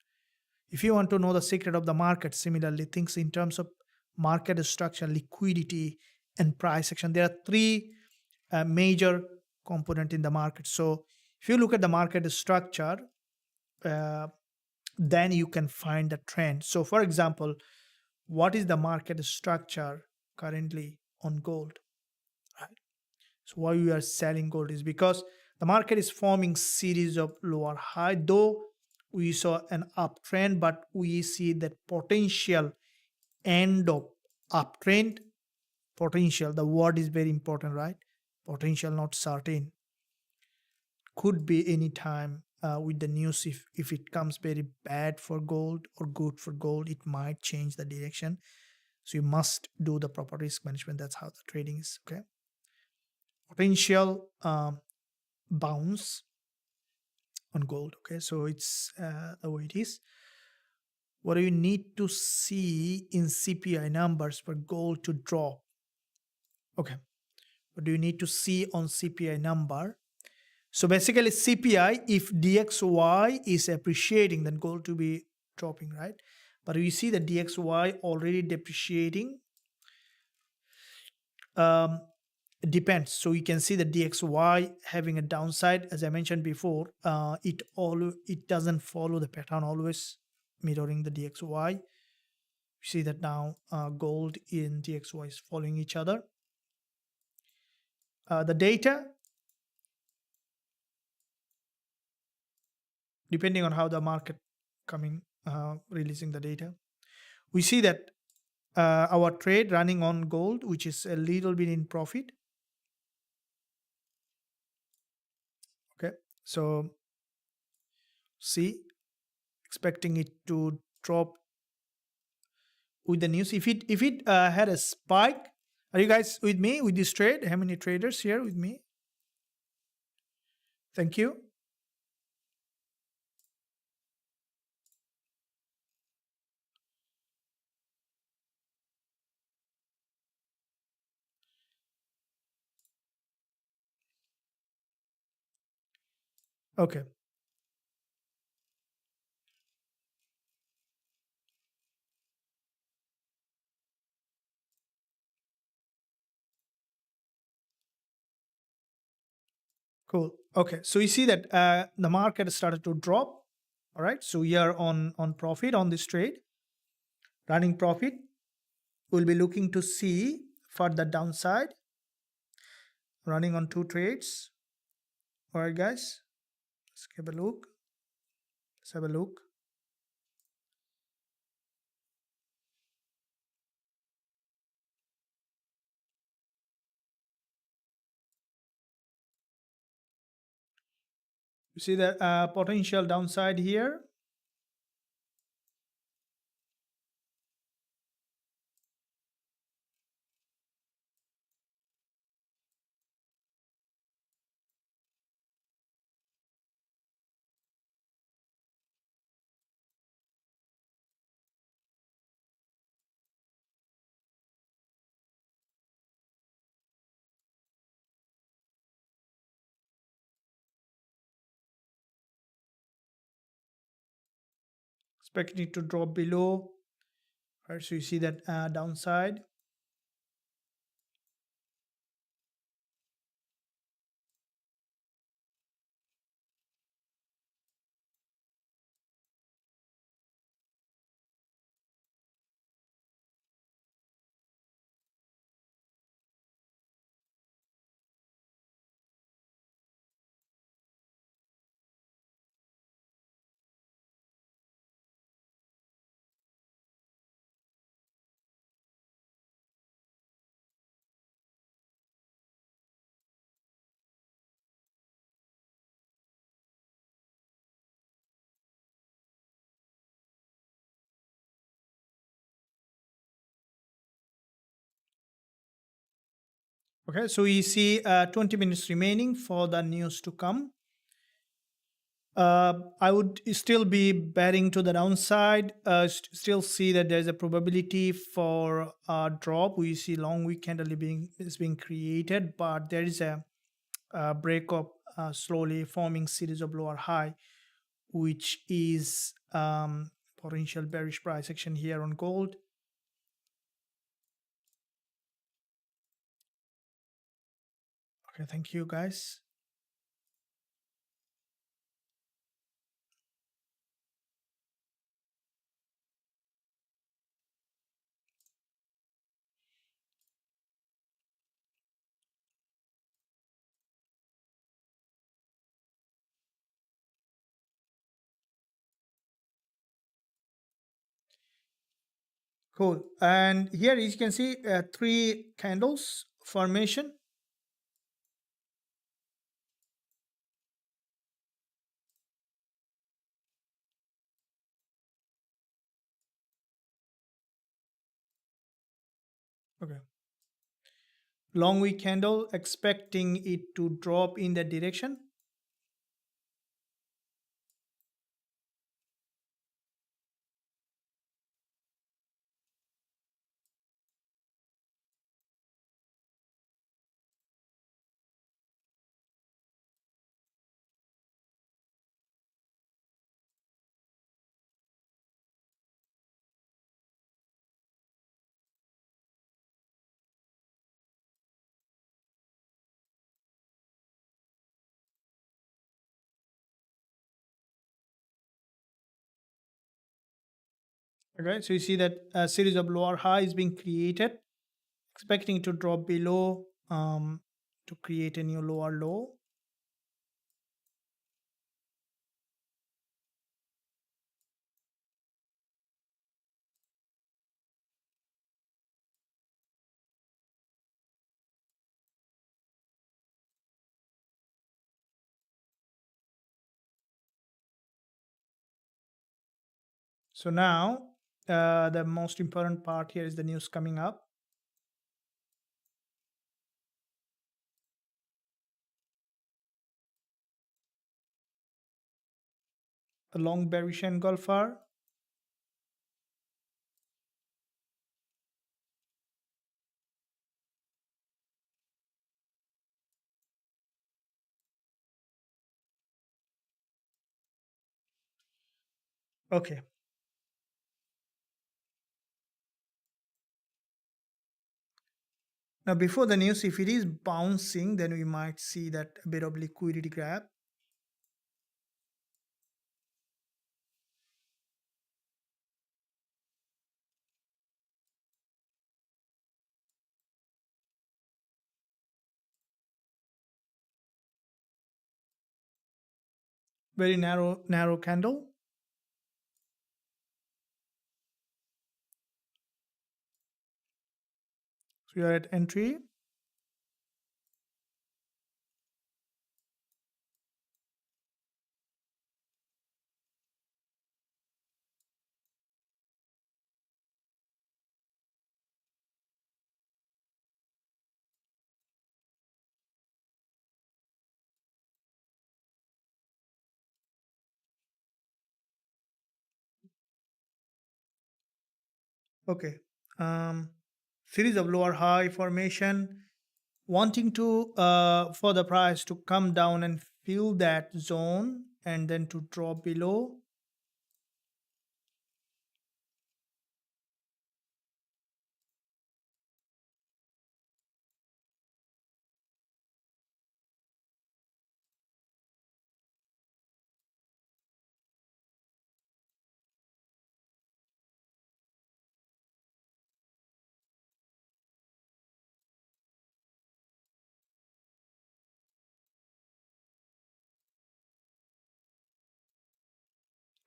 [SPEAKER 1] If you want to know the secret of the market, similarly, think in terms of market structure, liquidity, and price action. There are three major components in the market. So if you look at the market structure, uh, then you can find the trend. So, for example, what is the market structure currently on gold? Right. So why we are selling gold is because the market is forming series of lower high, though we saw an uptrend, but we see that potential end of uptrend. Potential, the word is very important, right? Potential, not certain. Could be any time with the news. If it comes very bad for gold or good for gold, it might change the direction. So you must do the proper risk management. That's how the trading is. Okay, potential bounce on gold. Okay, so it's the way it is. What do you need to see in CPI numbers for gold to drop? Okay, what do you need to see on CPI number? So basically CPI, if DXY is appreciating, then gold to be dropping, right? But we see the DXY already depreciating. Depends. So you can see the DXY having a downside. As I mentioned before, it doesn't follow the pattern always mirroring the DXY. You see that now gold in DXY is following each other. The data, depending on how the market coming releasing the data, we see that our trade running on gold, which is a little bit in profit. Okay, so see, expecting it to drop with the news. If it had a spike, are you guys with me with this trade? How many traders here with me? Thank you. Okay. Cool. Okay. So you see that the market started to drop. All right. So we are on profit on this trade, running profit. We'll be looking to see further downside, running on 2 trades. All right, guys. Let's have a look. Let's have a look. You see the potential downside here. Expecting it to drop below. All right. So you see that downside. Okay. So we see 20 minutes remaining for the news to come. I would still be betting to the downside. Still see that there's a probability for a drop. We see long week candle being created, but there is a break up slowly forming series of lower high, which is potential bearish price action here on gold. Okay, thank you guys. Cool. And here you can see 3 candles formation. Okay. Long week candle, expecting it to drop in that direction. Okay, so you see that a series of lower high is being created, expecting to drop below to create a new lower low. So now the most important part here is the news coming up. A long bearish engulfer. Okay. Now, before the news, if it is bouncing, then we might see that a bit of liquidity grab. Very narrow candle. So we are at entry. Okay. Series of lower high formation, wanting to for the price to come down and fill that zone and then to drop below.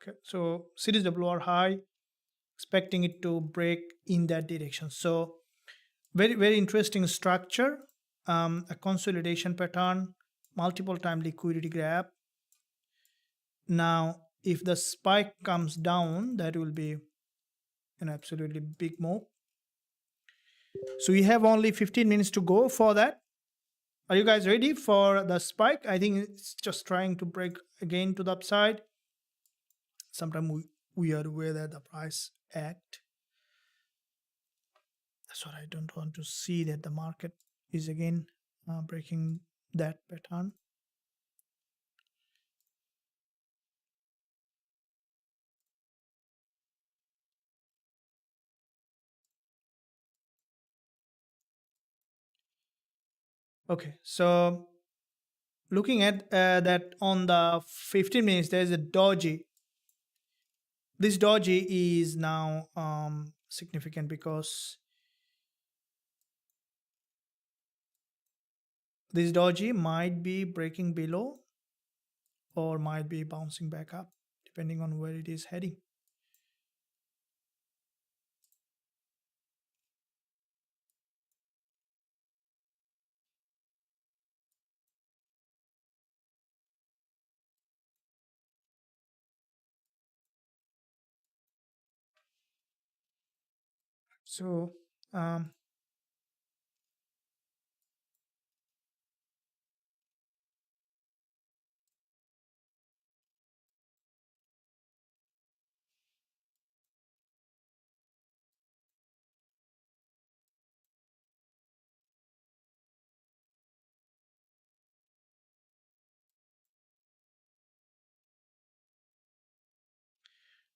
[SPEAKER 1] Okay. So series of lower high, expecting it to break in that direction. So very interesting structure. A consolidation pattern, multiple time liquidity grab. Now, if the spike comes down, that will be an absolutely big move. So we have only 15 minutes to go for that. Are you guys ready for the spike? I think it's just trying to break again to the upside. Sometimes we are aware that the price act. That's what I don't want to see, that the market is again breaking that pattern. Okay, so looking at that on the 15 minutes, there's a doji. This doji is now significant because this doji might be breaking below or might be bouncing back up depending on where it is heading. So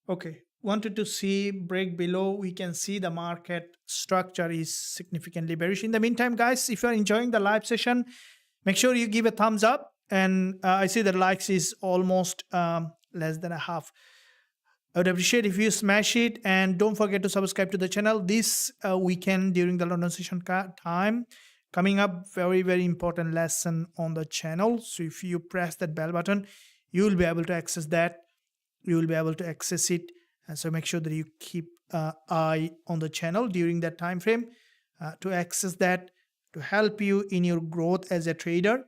[SPEAKER 1] okay, wanted to see break below. We can see the market structure is significantly bearish. In the meantime, guys, if you're enjoying the live session, make sure you give a thumbs up. And I see that likes is almost less than a half. I would appreciate if you smash it, and don't forget to subscribe to the channel. This weekend during the London session time, coming up very important lesson on the channel. So if you press that bell button, you will be able to access that. You will be able to access it. And so make sure that you keep eye on the channel during that time frame to access that, to help you in your growth as a trader.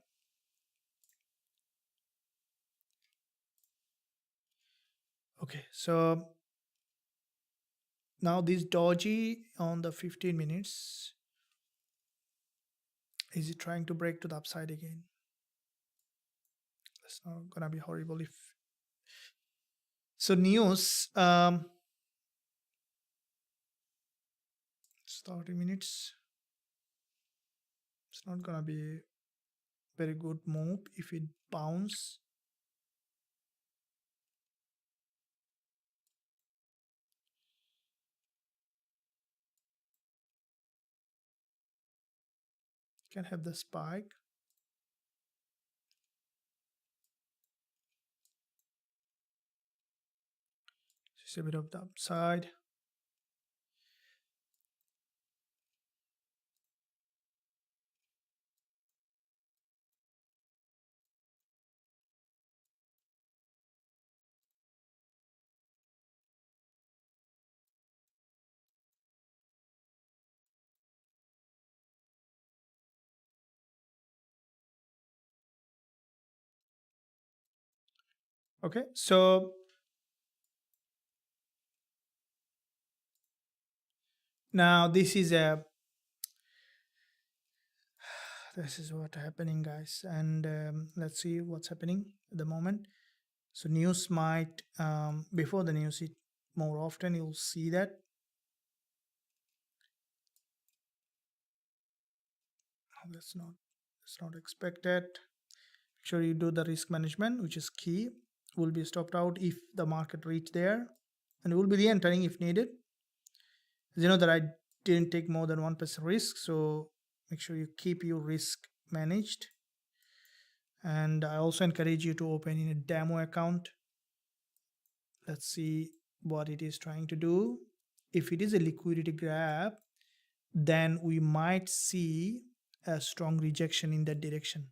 [SPEAKER 1] Okay, so now this doji on the 15 minutes, is it trying to break to the upside again? That's not gonna be horrible if so. News 30 minutes, it's not gonna be very good move if it bounce. Can have the spike. Just a bit of the upside. Okay, so now this is what happening, guys, and let's see what's happening at the moment. So news might before the news, it more often you'll see that. Oh, that's not expected. Make sure you do the risk management, which is key. Will be stopped out if the market reach there, and will be re-entering if needed. As you know that I didn't take more than 1% risk, so make sure you keep your risk managed. And I also encourage you to open in a demo account. Let's see what it is trying to do. If it is a liquidity grab, then we might see a strong rejection in that direction.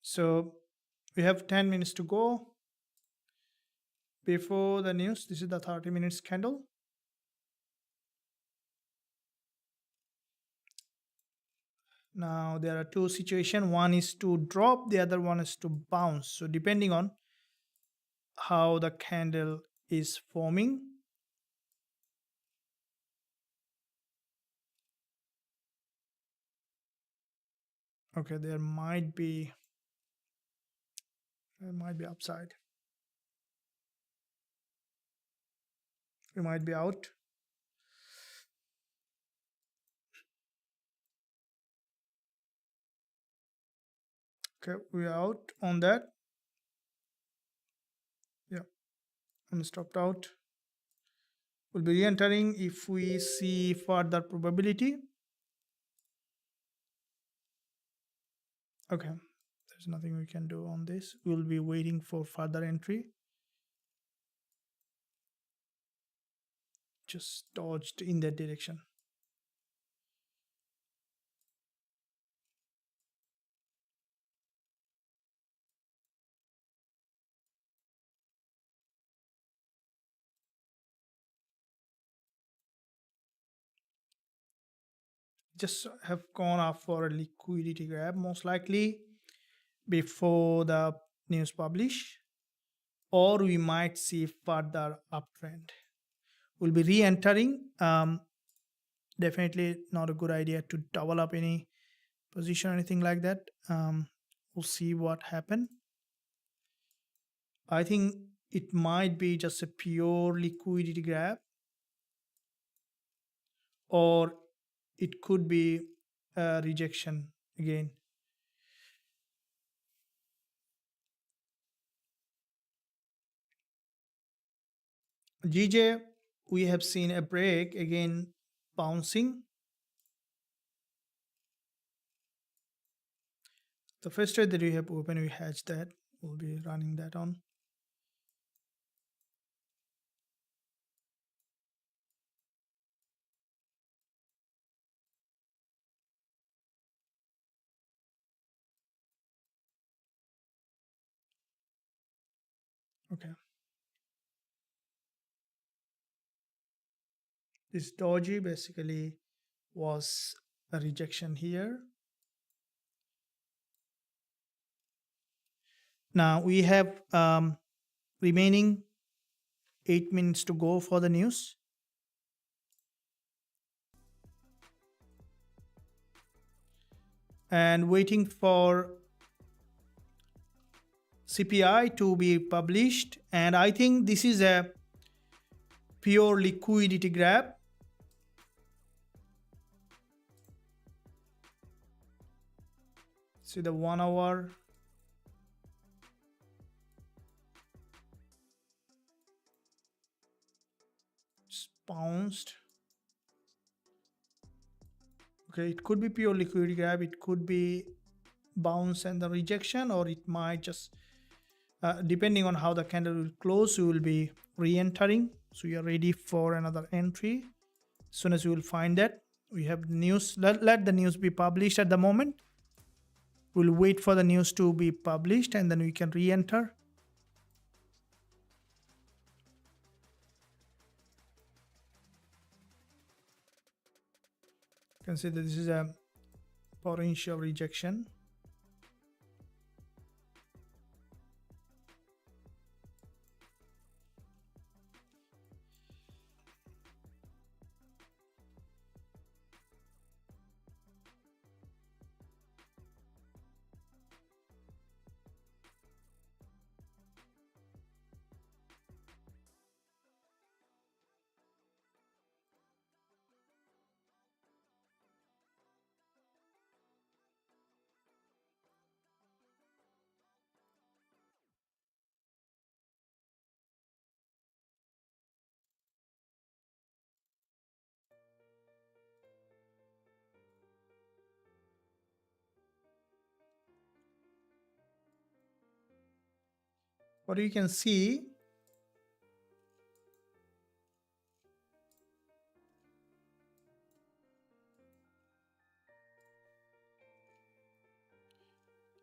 [SPEAKER 1] So we have 10 minutes to go before the news. This is the 30 minutes candle. Now there are two situations. One is to drop, the other one is to bounce. So depending on how the candle is forming, okay, there might be upside. We might be out. Okay, we are out on that. Yeah, I'm stopped out. We'll be re-entering if we see further probability. Okay, there's nothing we can do on this. We'll be waiting for further entry. Just dodged in that direction. Just have gone up for a liquidity grab, most likely before the news publish, or we might see further uptrend. We'll be re-entering. Definitely not a good idea to double up any position or anything like that. We'll see what happens. I think it might be just a pure liquidity grab, or it could be a rejection again. GJ, we have seen a break again, bouncing. The first trade that we have opened, we hedged that. We'll be running that on. Okay. This doji basically was a rejection here. Now we have remaining 8 minutes to go for the news. And waiting for CPI to be published. And I think this is a pure liquidity grab. See the 1 hour. Just bounced. Okay, it could be pure liquidity grab, it could be bounce and the rejection, or it might just depending on how the candle will close, you will be re-entering. So you are ready for another entry. As soon as you will find that, we have news. Let the news be published at the moment. We'll wait for the news to be published and then we can re-enter. You can see that this is a potential rejection. What you can see,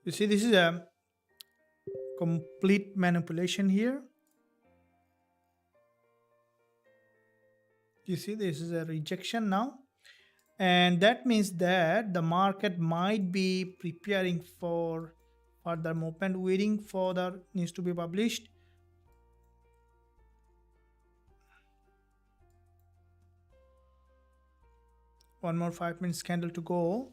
[SPEAKER 1] you see this is a complete manipulation here. You see this is a rejection now, and that means that the market might be preparing for further movement, waiting for the news to be published. One more 5 minutes candle to go.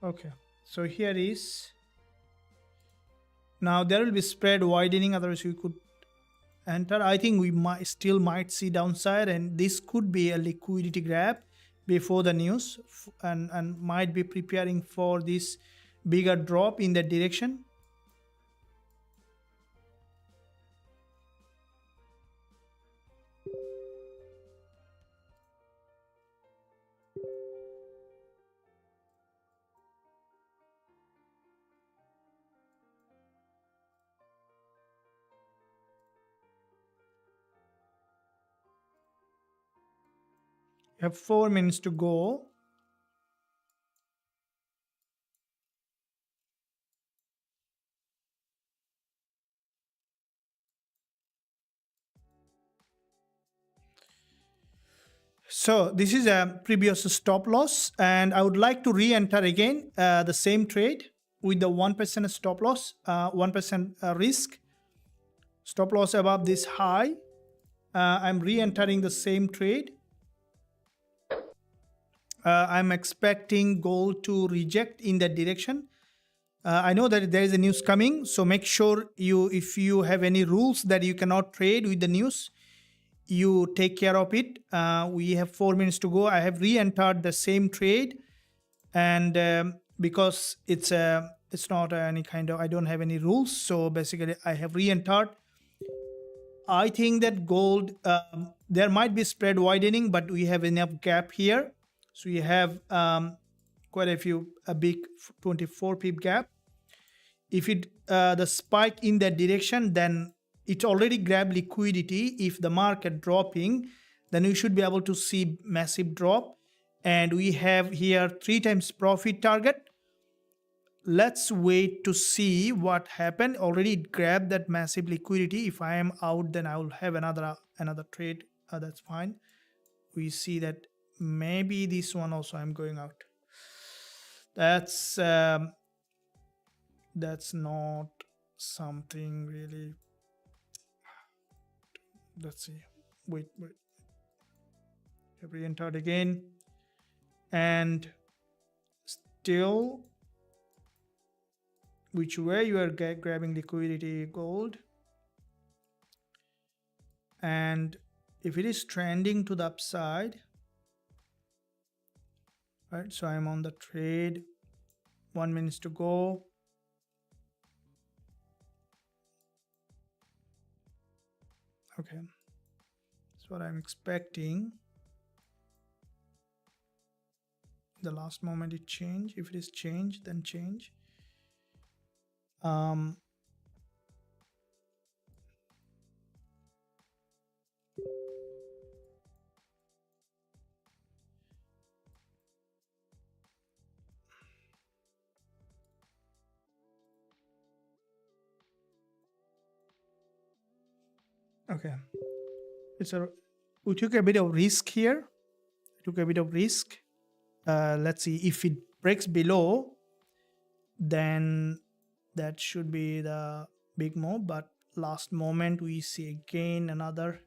[SPEAKER 1] Okay, so here is, now there will be spread widening, otherwise we could enter. I think we might see downside, and this could be a liquidity grab before the news, and might be preparing for this bigger drop in that direction. You have 4 minutes to go. So this is a previous stop loss, and I would like to re-enter again the same trade with the 1% stop loss, 1% risk. Stop loss above this high. I'm re-entering the same trade. I'm expecting gold to reject in that direction. I know that there is a news coming, so make sure if you have any rules that you cannot trade with the news, you take care of it. We have 4 minutes to go. I have re-entered the same trade, and because it's not any kind of, I don't have any rules, so basically I have re-entered. I think that gold, there might be spread widening, but we have enough gap here. So we have quite a big 24 pip gap. If the spike in that direction, then it already grabbed liquidity. If the market dropping, then we should be able to see massive drop. And we have here 3 times profit target. let's wait to see what happened. Already it grabbed that massive liquidity. If I am out, then I will have another trade. That's fine. We see that maybe this one also I'm going out. That's not something really. Let's see. Wait. Have re-entered again, and still, which way you are grabbing liquidity? Gold. And if it is trending to the upside, right? So I'm on the trade. 1 minute to go. Okay, that's what I'm expecting. The last moment it changed. If it is changed, then change. Okay, we took a bit of risk here. Let's see if it breaks below, then that should be the big move. But last moment we see again another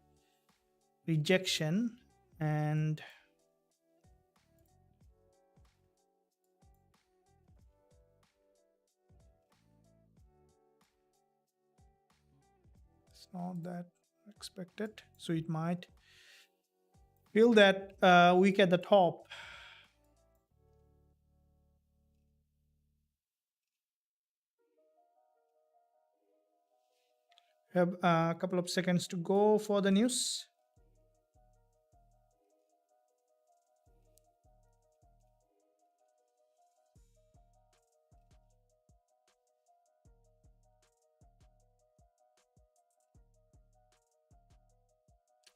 [SPEAKER 1] rejection, and it's not that expected, so it might feel that weak at the top. Have a couple of seconds to go for the news.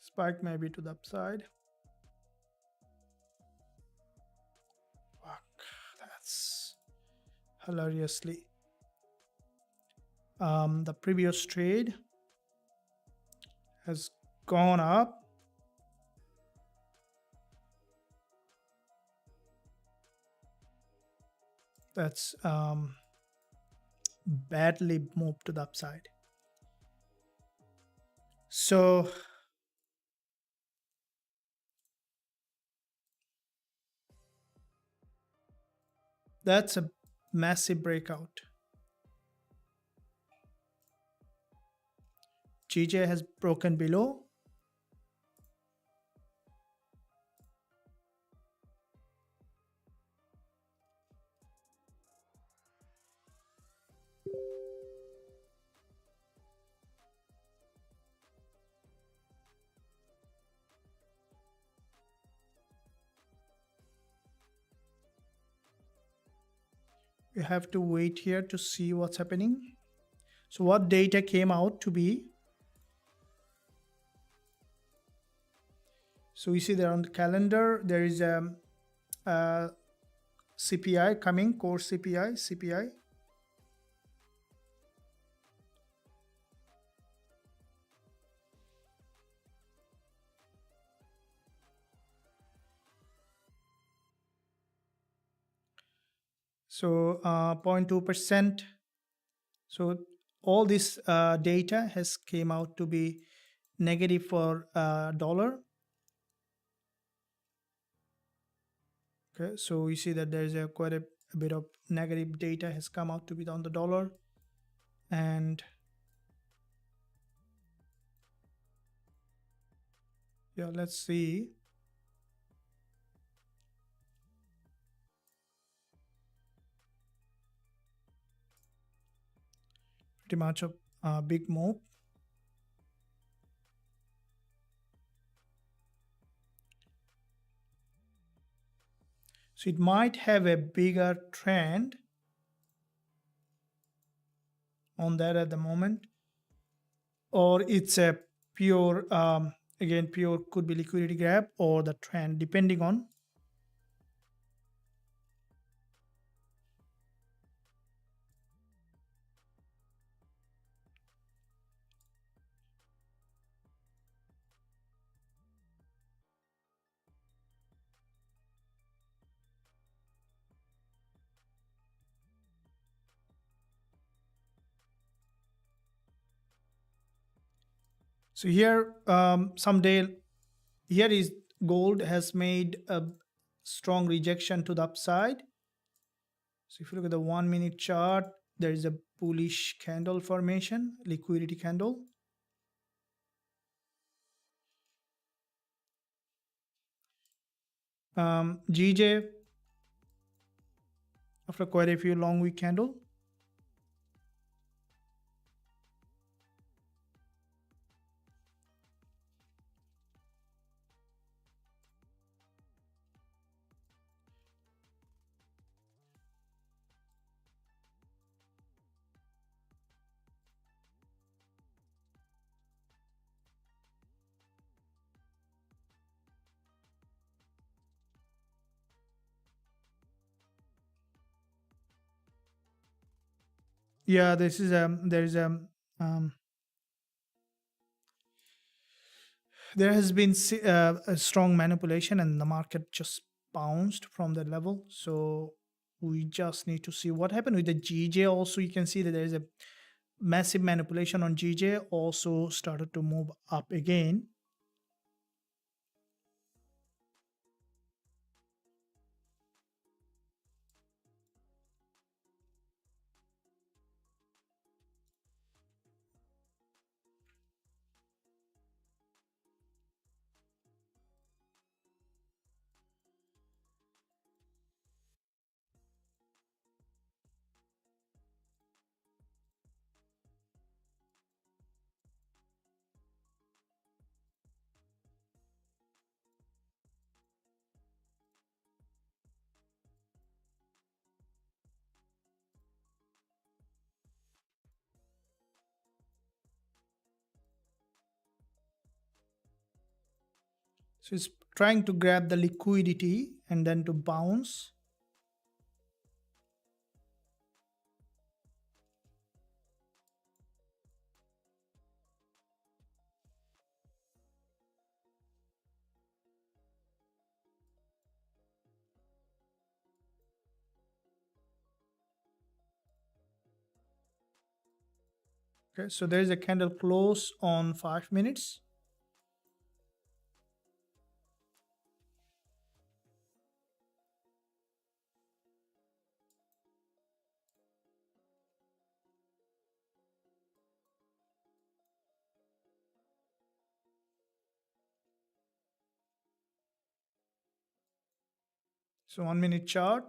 [SPEAKER 1] Spike maybe to the upside. Fuck, that's hilariously. The previous trade has gone up. That's badly moved to the upside. So that's a massive breakout. GJ has broken below. We have to wait here to see what's happening. So what data came out to be? So we see there on the calendar, there is a CPI coming, core CPI. So 0.2%. So all this data has came out to be negative for dollar. Okay, so we see that there is quite a bit of negative data has come out to be on the dollar, and yeah, let's see. Pretty much a big move. So it might have a bigger trend on that at the moment, or it's a pure again pure could be liquidity grab or the trend, depending on. So here, someday, here is gold has made a strong rejection to the upside. So if you look at the 1 minute chart, there is a bullish candle formation, liquidity candle. GJ, after quite a few long week candle. Yeah, this is there is um, there has been a strong manipulation and the market just bounced from that level. So we just need to see what happened with the GJ. Also, you can see that there is a massive manipulation on GJ, also started to move up again. So it's trying to grab the liquidity and then to bounce. Okay, so there is a candle close on 5 minutes. So 1 minute chart.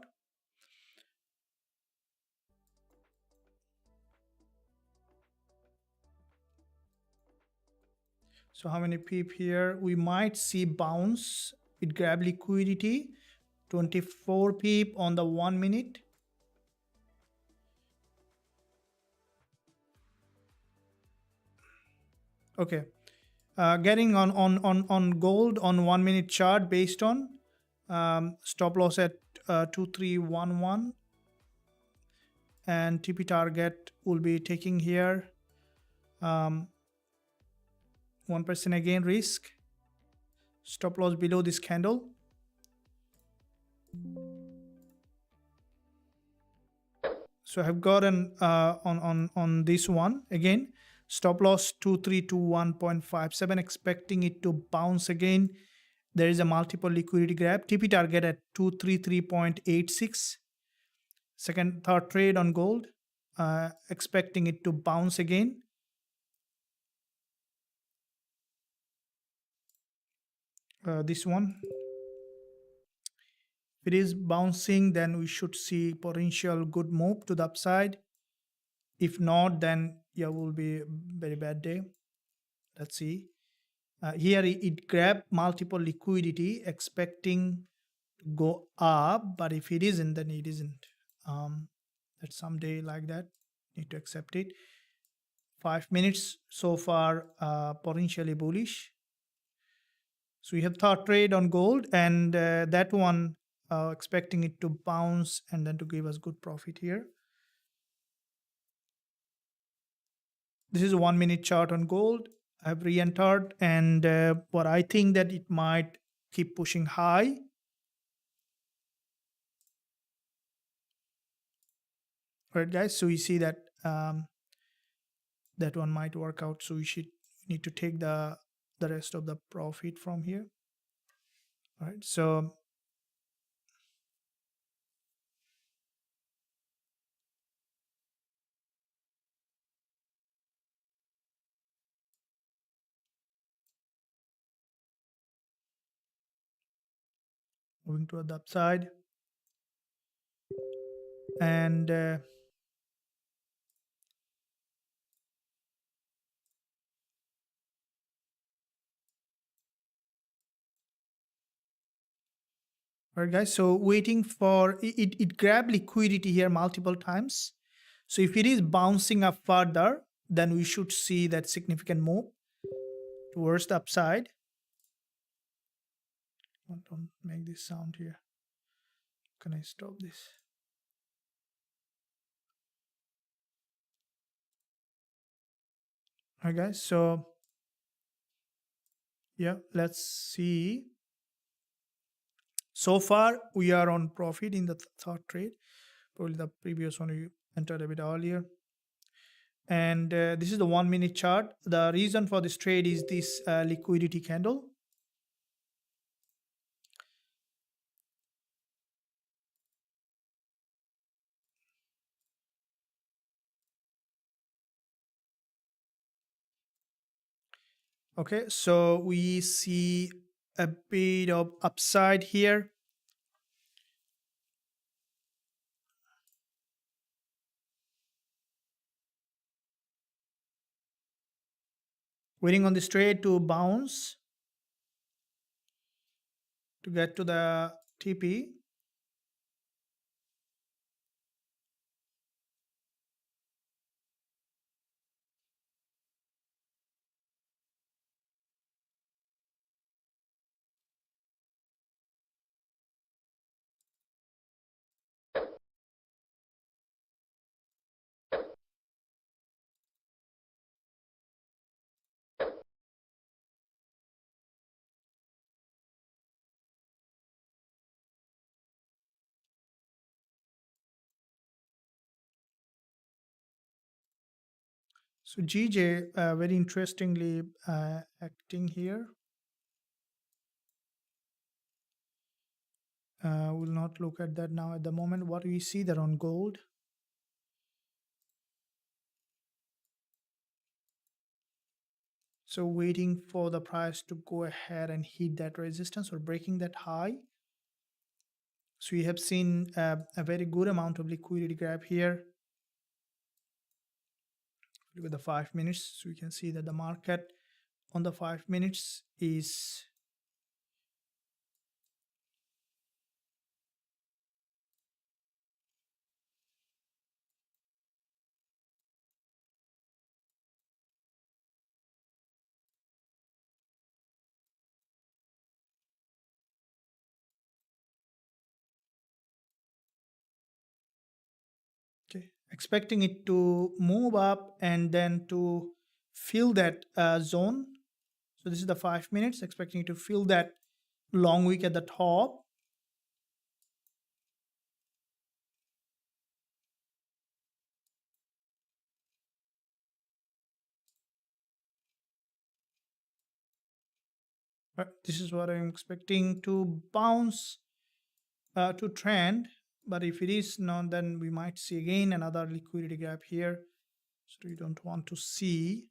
[SPEAKER 1] So how many peep here? We might see bounce. It grab liquidity. 24 peep on the 1 minute. Okay. Getting on gold on 1 minute chart based on stop loss at 2311 and TP target will be taking here 1% again risk, stop loss below this candle. So I have gotten on this one again, stop loss 2321.57, expecting it to bounce again. There is a multiple liquidity grab, TP target at 233.86. Third trade on gold, expecting it to bounce again. This one, if it is bouncing, then we should see potential good move to the upside. If not, then yeah, will be a very bad day. Let's see. Here it grabbed multiple liquidity, expecting to go up, but if it isn't, then it isn't. That someday like that, need to accept it. 5 minutes so far, potentially bullish. So we have third trade on gold, and that one expecting it to bounce and then to give us good profit here. This is a 1 minute chart on gold. I've re-entered, and what I think that it might keep pushing high. Right, guys. So you see that that one might work out. So we should need to take the rest of the profit from here. All right, so moving to the upside, and all right, guys, so waiting for it grab liquidity here multiple times. So if it is bouncing up further, then we should see that significant move towards the upside. Don't make this sound here. Can I stop this? All right, guys, so yeah, let's see. So far we are on profit in the third trade. Probably the previous one we entered a bit earlier, and this is the 1 minute chart. The reason for this trade is this liquidity candle. Okay, so we see a bit of upside here. Waiting on this trade to bounce to get to the TP. So GJ very interestingly acting here. We'll not look at that now at the moment. What we see there on gold. So waiting for the price to go ahead and hit that resistance or breaking that high. So we have seen a very good amount of liquidity grab here. Look at the 5 minutes. So we can see that the market on the 5 minutes is okay, expecting it to move up and then to fill that zone. So this is the 5 minutes, expecting it to fill that long wick at the top. This is what I'm expecting to bounce to trend. But if it is not, then we might see again another liquidity gap here. So we don't want to see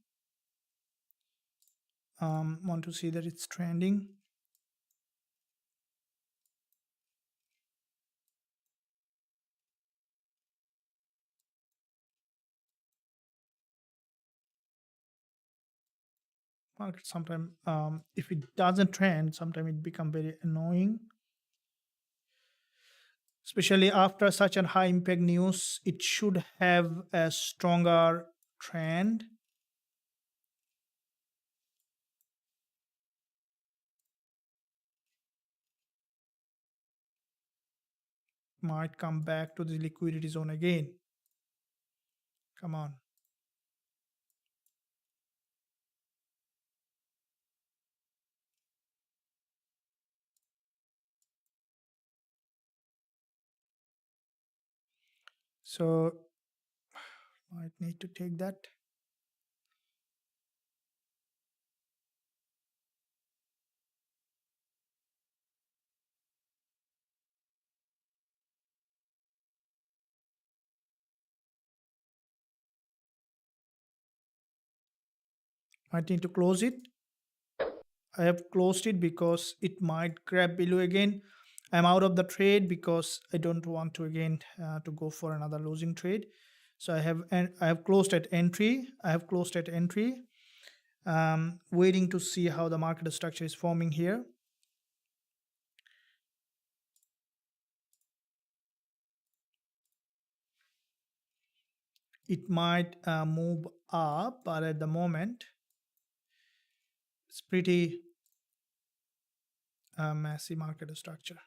[SPEAKER 1] that it's trending. Market sometimes if it doesn't trend, sometimes it become very annoying, especially after such a high impact news. It should have a stronger trend. Might come back to the liquidity zone again. Come on. So might need to take that. Might need to close it. I have closed it because it might grab below again. I'm out of the trade because I don't want to again to go for another losing trade. So I have closed at entry. I have closed at entry. Waiting to see how the market structure is forming here. It might move up, but at the moment it's pretty messy market structure.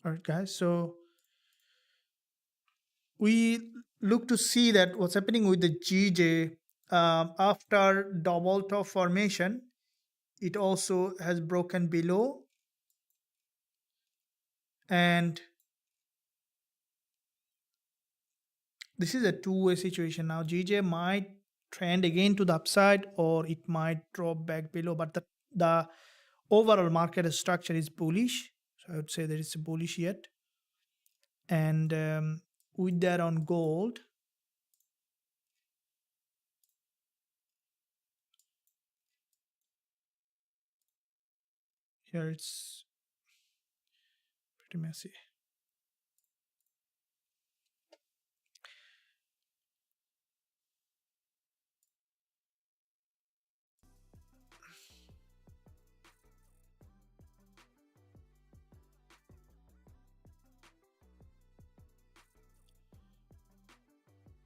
[SPEAKER 1] All right, guys. So we look to see that what's happening with the GJ after double top formation. It also has broken below, and this is a two-way situation. Now GJ might trend again to the upside, or it might drop back below, but the overall market structure is bullish. So I would say that it's bullish yet. And with that on gold, here it's pretty messy.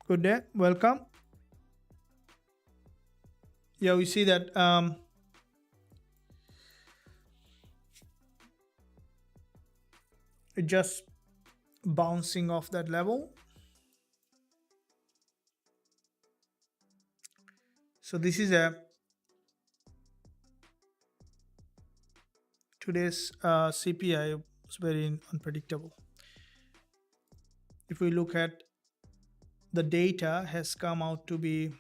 [SPEAKER 1] Good day, welcome. Yeah, we see that it just bouncing off that level. So this is a today's CPI was very unpredictable. If we look at the data has come out to be,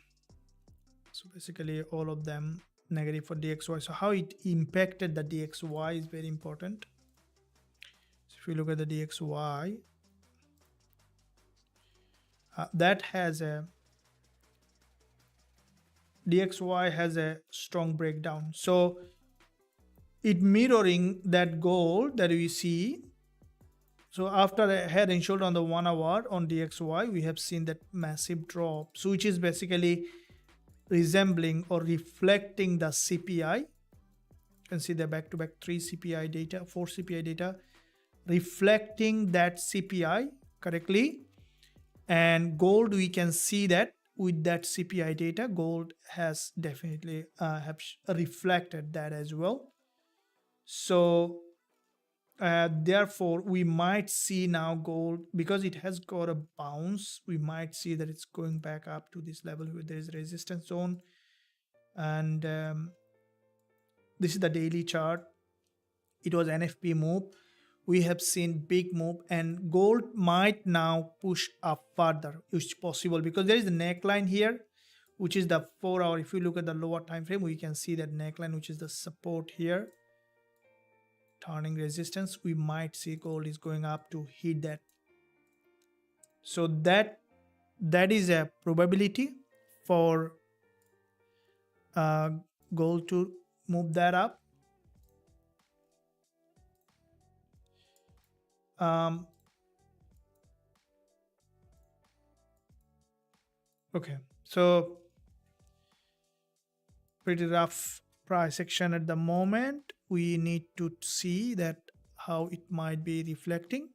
[SPEAKER 1] so basically all of them negative for DXY. So how it impacted the DXY is very important. So if we look at the DXY, that has a DXY has a strong breakdown. So it mirroring that gold that we see. So after a head and shoulder on the 1 hour on DXY, we have seen that massive drop, so which is basically resembling or reflecting the CPI. You can see the back-to-back 3 CPI data, 4 CPI data, reflecting that CPI correctly. And gold, we can see that with that CPI data, gold has definitely have reflected that as well. So therefore we might see now gold, because it has got a bounce, we might see that it's going back up to this level where there is resistance zone. And this is the daily chart. It was NFP move. We have seen big move, and gold might now push up further, which is possible because there is a neckline here, which is the 4 hour. If you look at the lower time frame, we can see that neckline, which is the support here, turning resistance. We might see gold is going up to hit that. So that is a probability for gold to move that up. Okay, so pretty rough price action at the moment. We need to see that how it might be reflecting.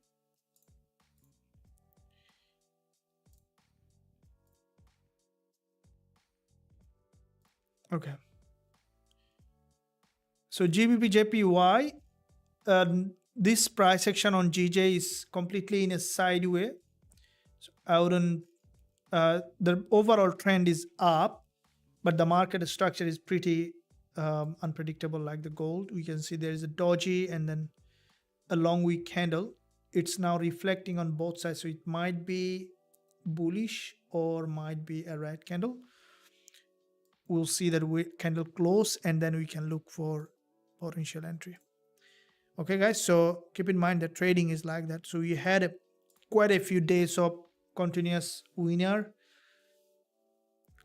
[SPEAKER 1] Okay, so GBP JPY, this price action on GJ is completely in a sideways. So I wouldn't, the overall trend is up, but the market structure is pretty unpredictable. Like the gold, we can see there is a doji and then a long wick candle. It's now reflecting on both sides, so it might be bullish or might be a red candle. We'll see that candle close, and then we can look for potential entry. Okay guys, so keep in mind that trading is like that. So we had quite a few days of continuous winner.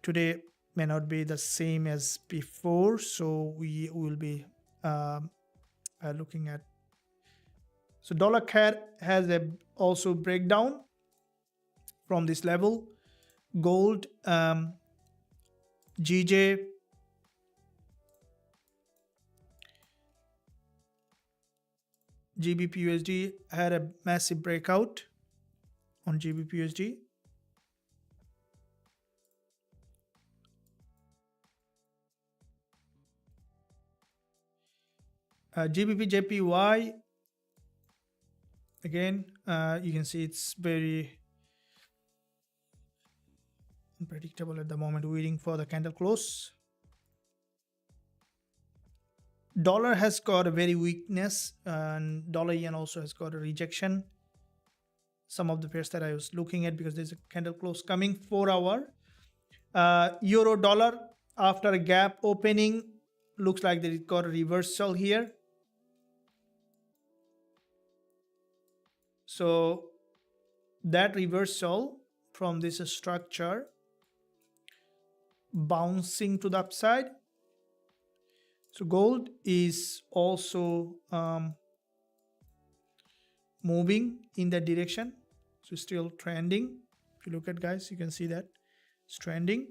[SPEAKER 1] Today may not be the same as before, so we will be looking at. So dollar CAD has a also breakdown from this level. Gold, GJ, Gbpusd had a massive breakout on Gbpusd. GBP again, you can see it's very unpredictable at the moment, waiting for the candle close. Dollar has got a very weakness, and dollar yen also has got a rejection. Some of the pairs that I was looking at, because there's a candle close coming 4 hour. Euro dollar, after a gap opening, looks like that it got a reversal here. So that reversal from this structure bouncing to the upside. So gold is also moving in that direction. So still trending. If you look at, guys, you can see that it's trending.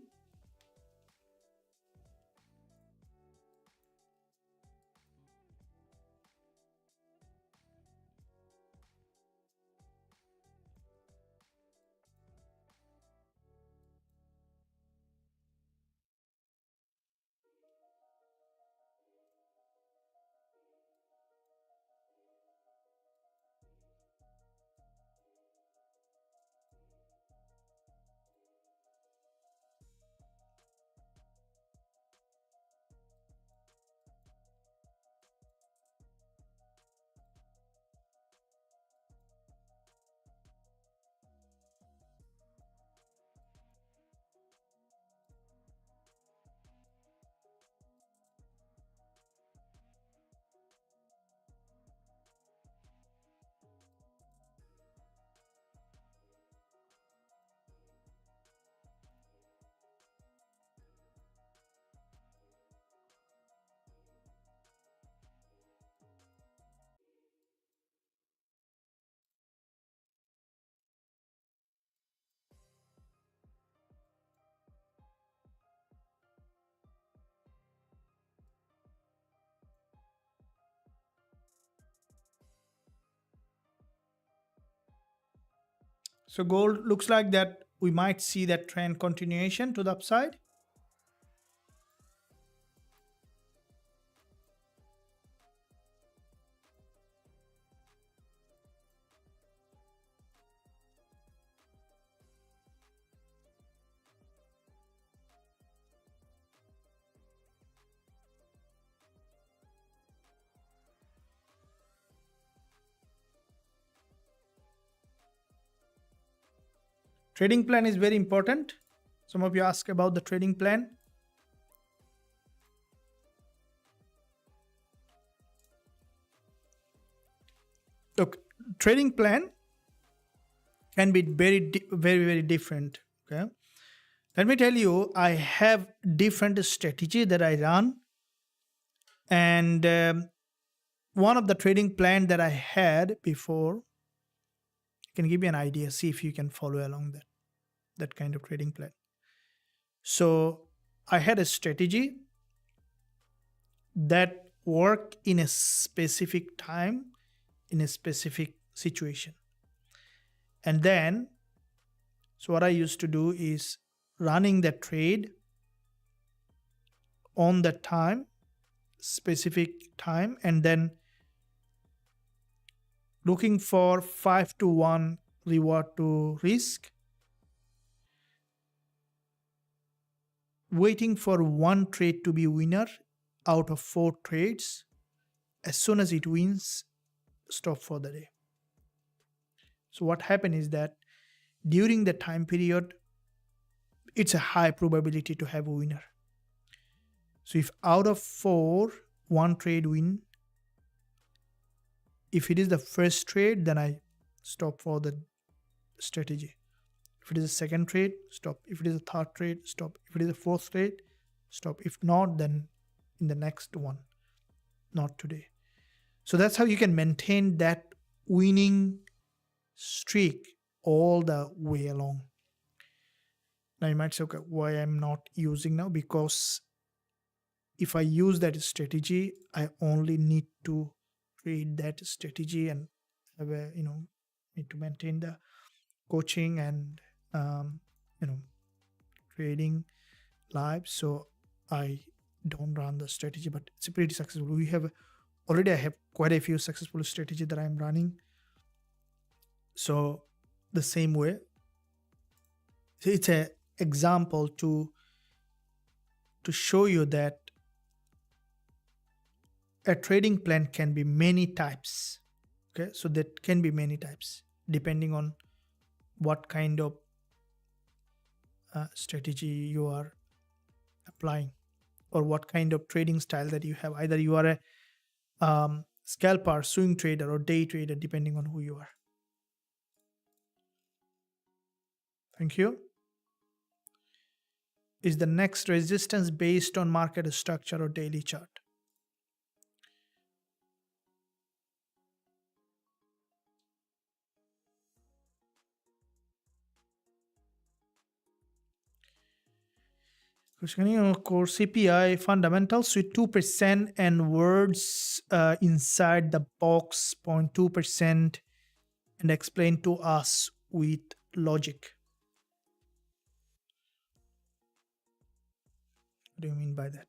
[SPEAKER 1] So gold looks like that we might see that trend continuation to the upside. Trading plan is very important. Some of you ask about the trading plan. Look, trading plan can be very different. Okay, let me tell you, I have different strategy that I run, and one of the trading plan that I had before, I can give you an idea. See if you can follow along that kind of trading plan. So I had a strategy that work in a specific time, in a specific situation. And then, so what I used to do is running the trade on that time, specific time, and then looking for 5-to-1 reward to risk, waiting for one trade to be winner out of 4 trades. As soon as it wins, stop for the day. So what happened is that during the time period, it's a high probability to have a winner. So if out of 4, one trade win. If it is the first trade, then I stop for the strategy. If it is a second trade, stop. If it is a third trade, stop. If it is a fourth trade, stop. If not, then in the next one, not today. So that's how you can maintain that winning streak all the way along. Now you might say, okay, why I'm not using now? Because if I use that strategy, I only need to trade that strategy and have a, need to maintain the coaching and trading live. So I don't run the strategy, but it's pretty successful. I have quite a few successful strategies that I'm running. So the same way, it's an example to show you that a trading plan can be many types. Okay, so that can be many types depending on what kind of strategy you are applying or what kind of trading style that you have. Either you are a scalper, swing trader, or day trader, depending on who you are. Thank you. Is the next resistance based on market structure or daily chart? Core CPI fundamentals with 2% and words inside the box 0.2% and explain to us with logic. What do you mean by that?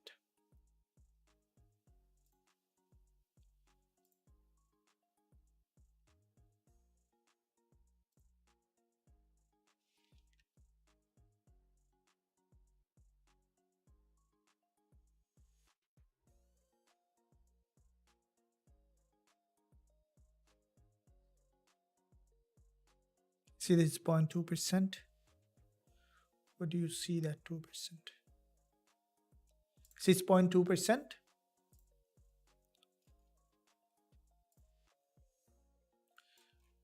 [SPEAKER 1] See this 0.2%? What do you see that 2%? See it's 0.2%?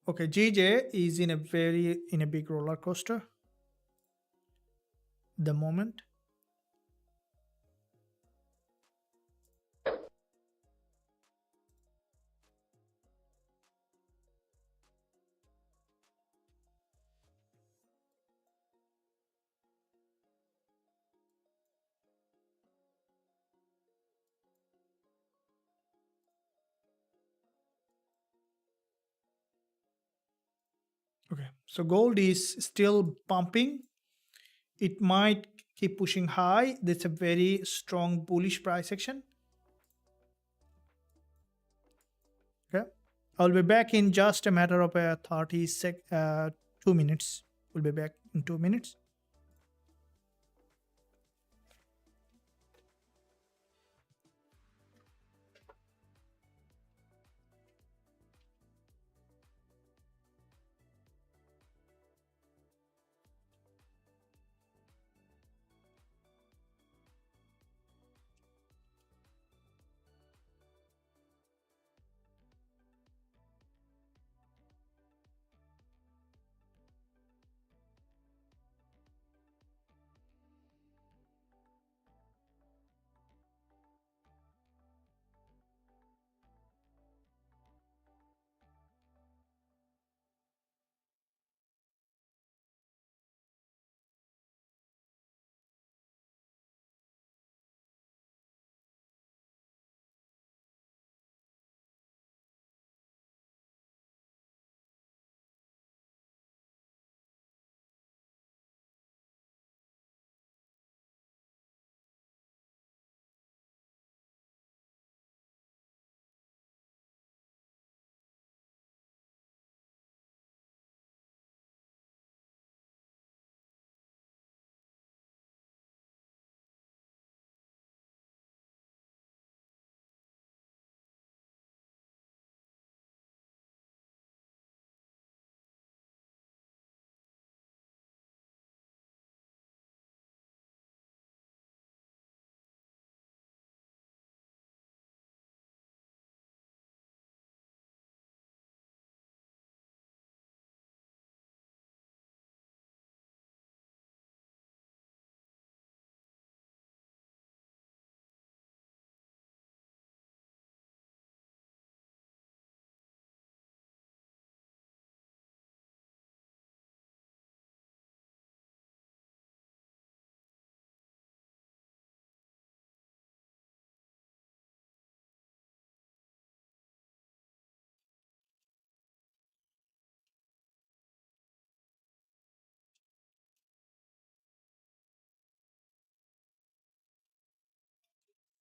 [SPEAKER 1] Okay, GJ is in a big roller coaster. The moment. Okay, so gold is still pumping. It might keep pushing high. That's a very strong bullish price action. Okay, I'll be back in just a matter of 2 minutes. We'll be back in 2 minutes.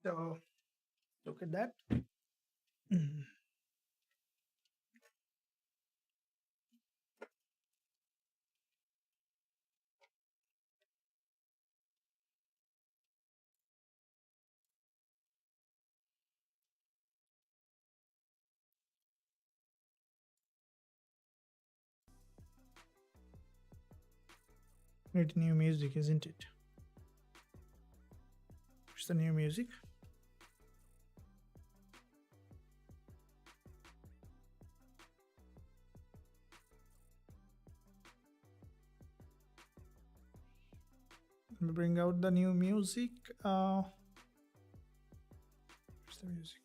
[SPEAKER 1] So look at that. It's new music, isn't it? It's the new music. Let me bring out the new music. Where's the music?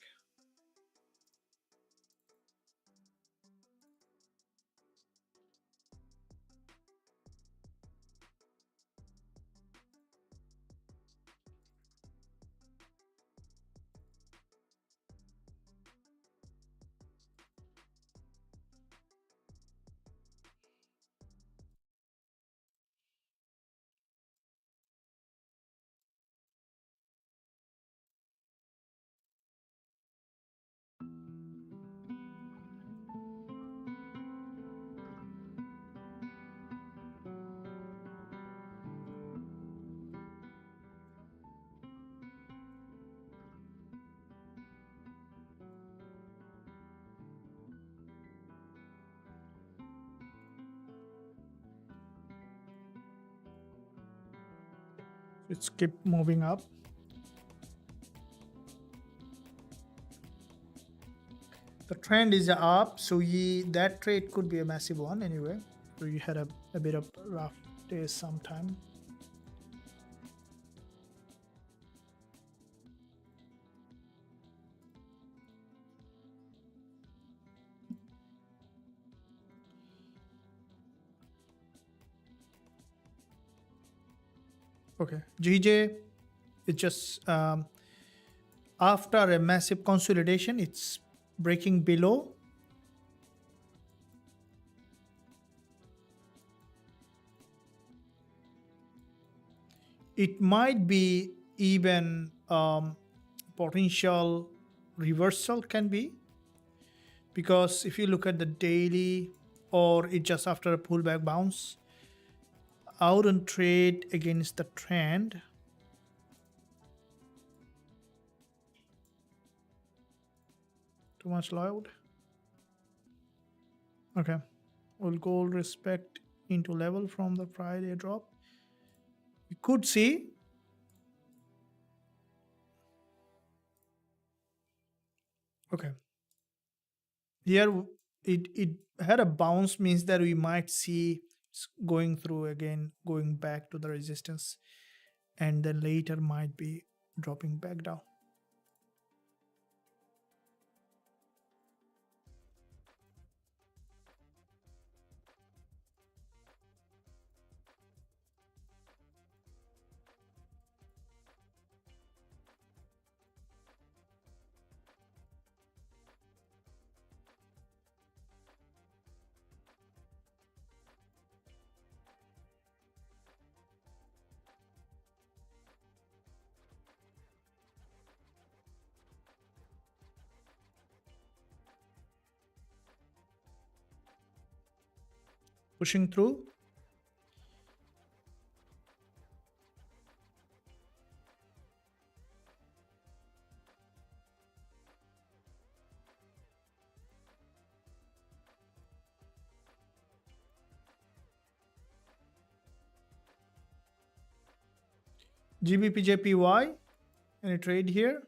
[SPEAKER 1] Let's keep moving up. The trend is up, so that trade could be a massive one anyway. So you had a bit of rough days sometime. Okay, GJ, it just after a massive consolidation, it's breaking below. It might be even potential reversal can be, because if you look at the daily or it just after a pullback bounce, I wouldn't trade against the trend. Too much loud. Okay, we'll gold respect into level from the Friday drop. You could see okay here it had a bounce, means that we might see going through again, going back to the resistance, and then later might be dropping back down. Pushing through. Gbpjpy, any trade here?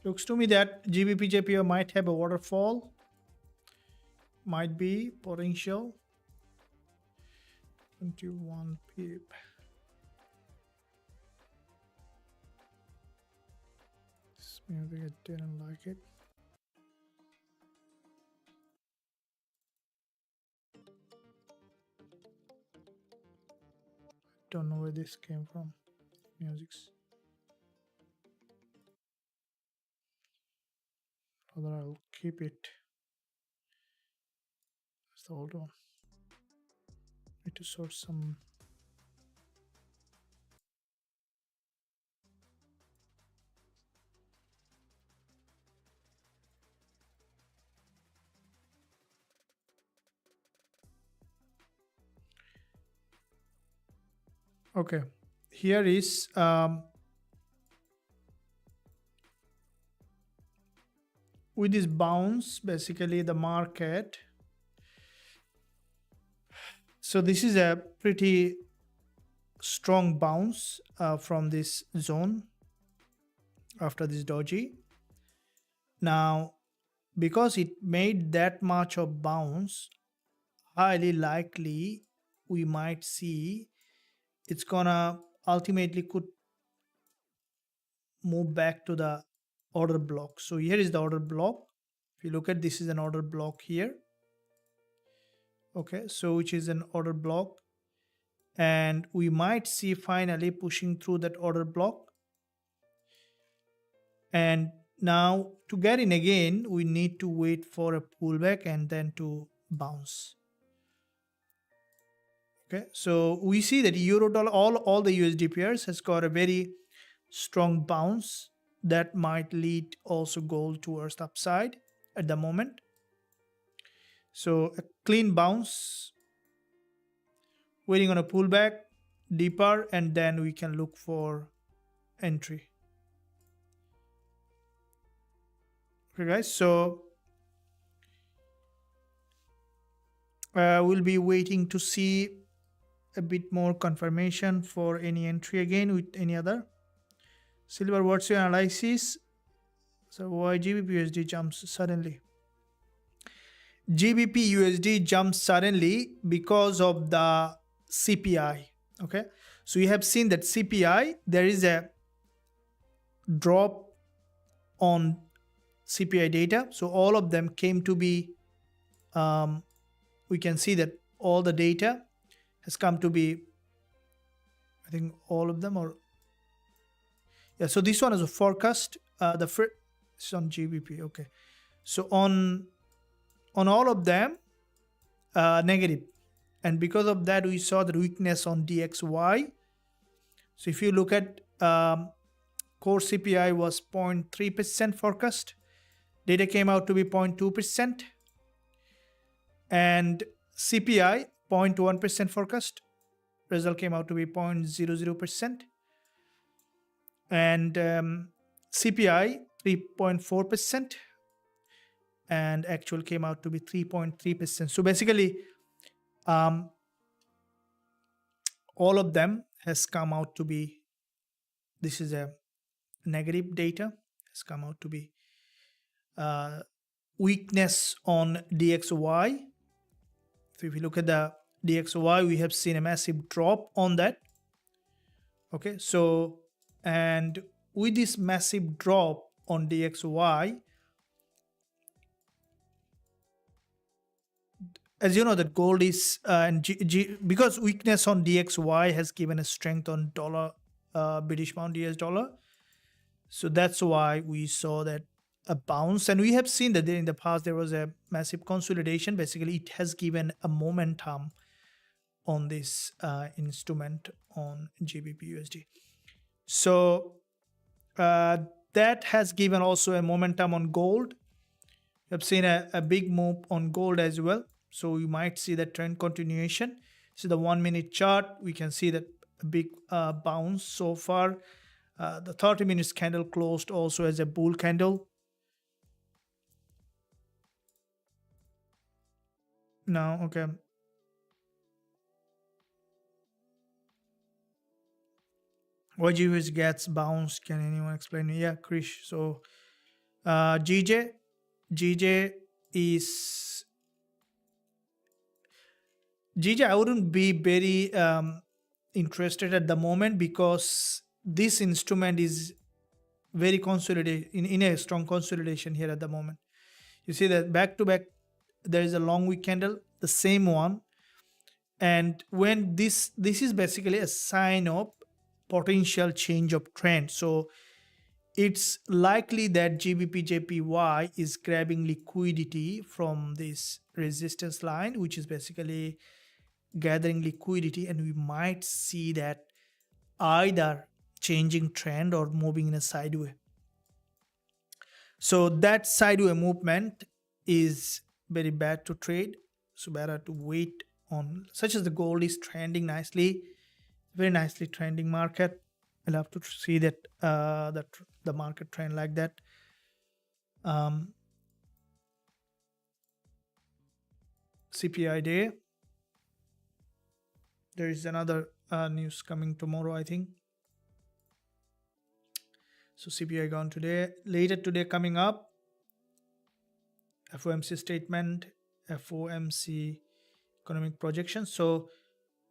[SPEAKER 1] Looks to me that Gbpjpy might have a waterfall. Might be potential. 21 pip. This Maybe I didn't like it. Don't know where this came from. Music's. Rather, I'll keep it. That's the old one. Need to sort some. Okay, here is with this bounce, basically the market. So this is a pretty strong bounce from this zone after this doji. Now, because it made that much of bounce, highly likely we might see it's gonna ultimately could move back to the order block. So here is the order block. If you look at, this is an order block here. Okay, so which is an order block, and we might see finally pushing through that order block. And now to get in again, we need to wait for a pullback and then to bounce. Okay, so we see that euro dollar, all the USD pairs has got a very strong bounce that might lead also gold towards the upside at the moment. So a clean bounce, waiting on a pullback deeper, and then we can look for entry. Okay guys, so we'll be waiting to see a bit more confirmation for any entry again with any other. Silver, what's your analysis? So why Gbpusd jumps suddenly? Gbpusd jumps suddenly because of the CPI. Okay, so you have seen that CPI, there is a drop on CPI data. So all of them came to be, we can see that all the data has come to be, I think all of them, or yeah, so this one is a forecast. It's on GBP. Okay, so on all of them negative, and because of that we saw the weakness on DXY. So if you look at core CPI was 0.3% forecast, data came out to be 0.2%, and CPI 0.1% forecast, result came out to be 0.00%, and CPI 3.4%, and actual came out to be 3.3%. So basically all of them has come out to be, this is a negative data, has come out to be weakness on DXY. So if you look at the DXY, we have seen a massive drop on that. Okay, so and with this massive drop on DXY, as you know that gold is because weakness on DXY has given a strength on dollar, British pound US dollar. So that's why we saw that a bounce, and we have seen that in the past there was a massive consolidation. Basically it has given a momentum on this instrument on GBPUSD. So that has given also a momentum on gold. We have seen a big move on gold as well. So you might see that trend continuation. So the 1 minute chart, we can see that a big bounce so far. The 30 minutes candle closed also as a bull candle. Now, okay. Why GBPUSD gets bounced? Can anyone explain me? Yeah, Krish. So GJ is GJ. I wouldn't be very interested at the moment because this instrument is very consolidated in a strong consolidation here at the moment. You see that back to back there is a long wick candle, the same one. And when this is basically a sign of potential change of trend. So it's likely that GBP/JPY is grabbing liquidity from this resistance line, which is basically gathering liquidity, and we might see that either changing trend or moving in a sideway. So that sideway movement is very bad to trade, so better to wait on, such as the gold is trending nicely, very nicely trending market. I'll have to see that the market trend like that. CPI day, there is another news coming tomorrow, I think. So CPI gone today, later today coming up, FOMC statement, FOMC economic projection. So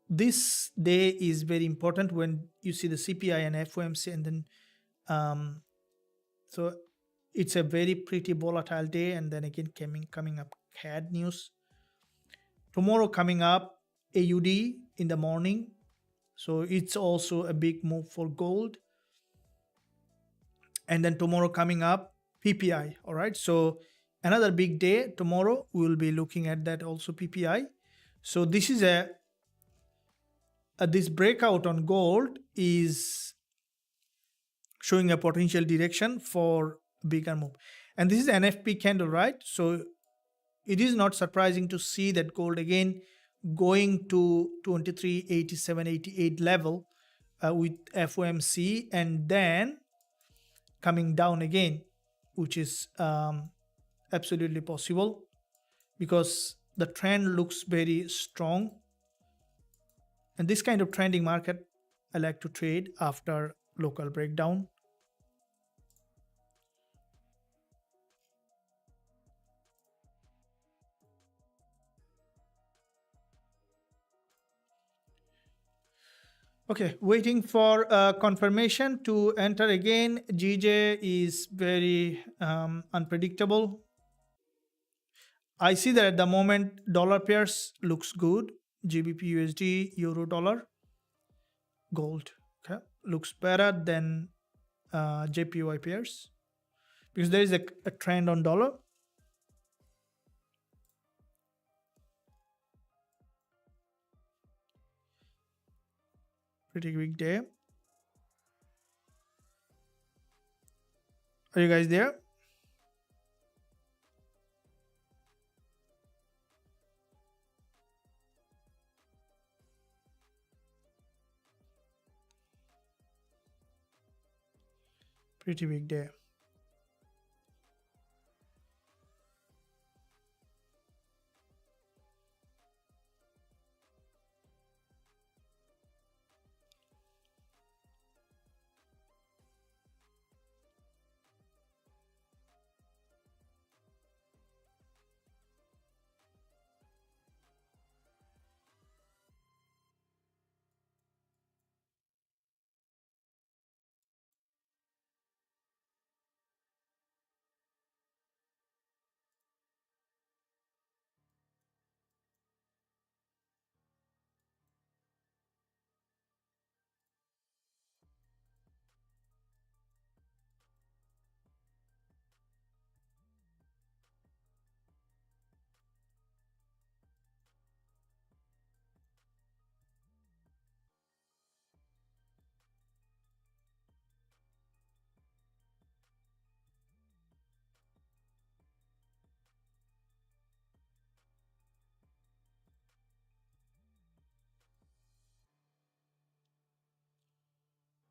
[SPEAKER 1] this day is very important when you see the CPI and FOMC, and then so it's a very pretty volatile day. And then again coming up CAD news tomorrow, coming up AUD in the morning, so it's also a big move for gold. And then tomorrow coming up PPI. All right, so another big day tomorrow, we will be looking at that also, PPI. So this is this breakout on gold is showing a potential direction for bigger move. And this is NFP candle, right? So it is not surprising to see that gold again going to 2387.88 level with FOMC, and then coming down again, which is absolutely possible because the trend looks very strong. And this kind of trending market I like to trade after local breakdown. Okay, waiting for confirmation to enter again. GJ is very unpredictable. I see that at the moment dollar pairs looks good. GBP USD, euro dollar, gold. Okay, looks better than JPY pairs because there is a trend on dollar. Pretty big day. Are you guys there? Pretty big day.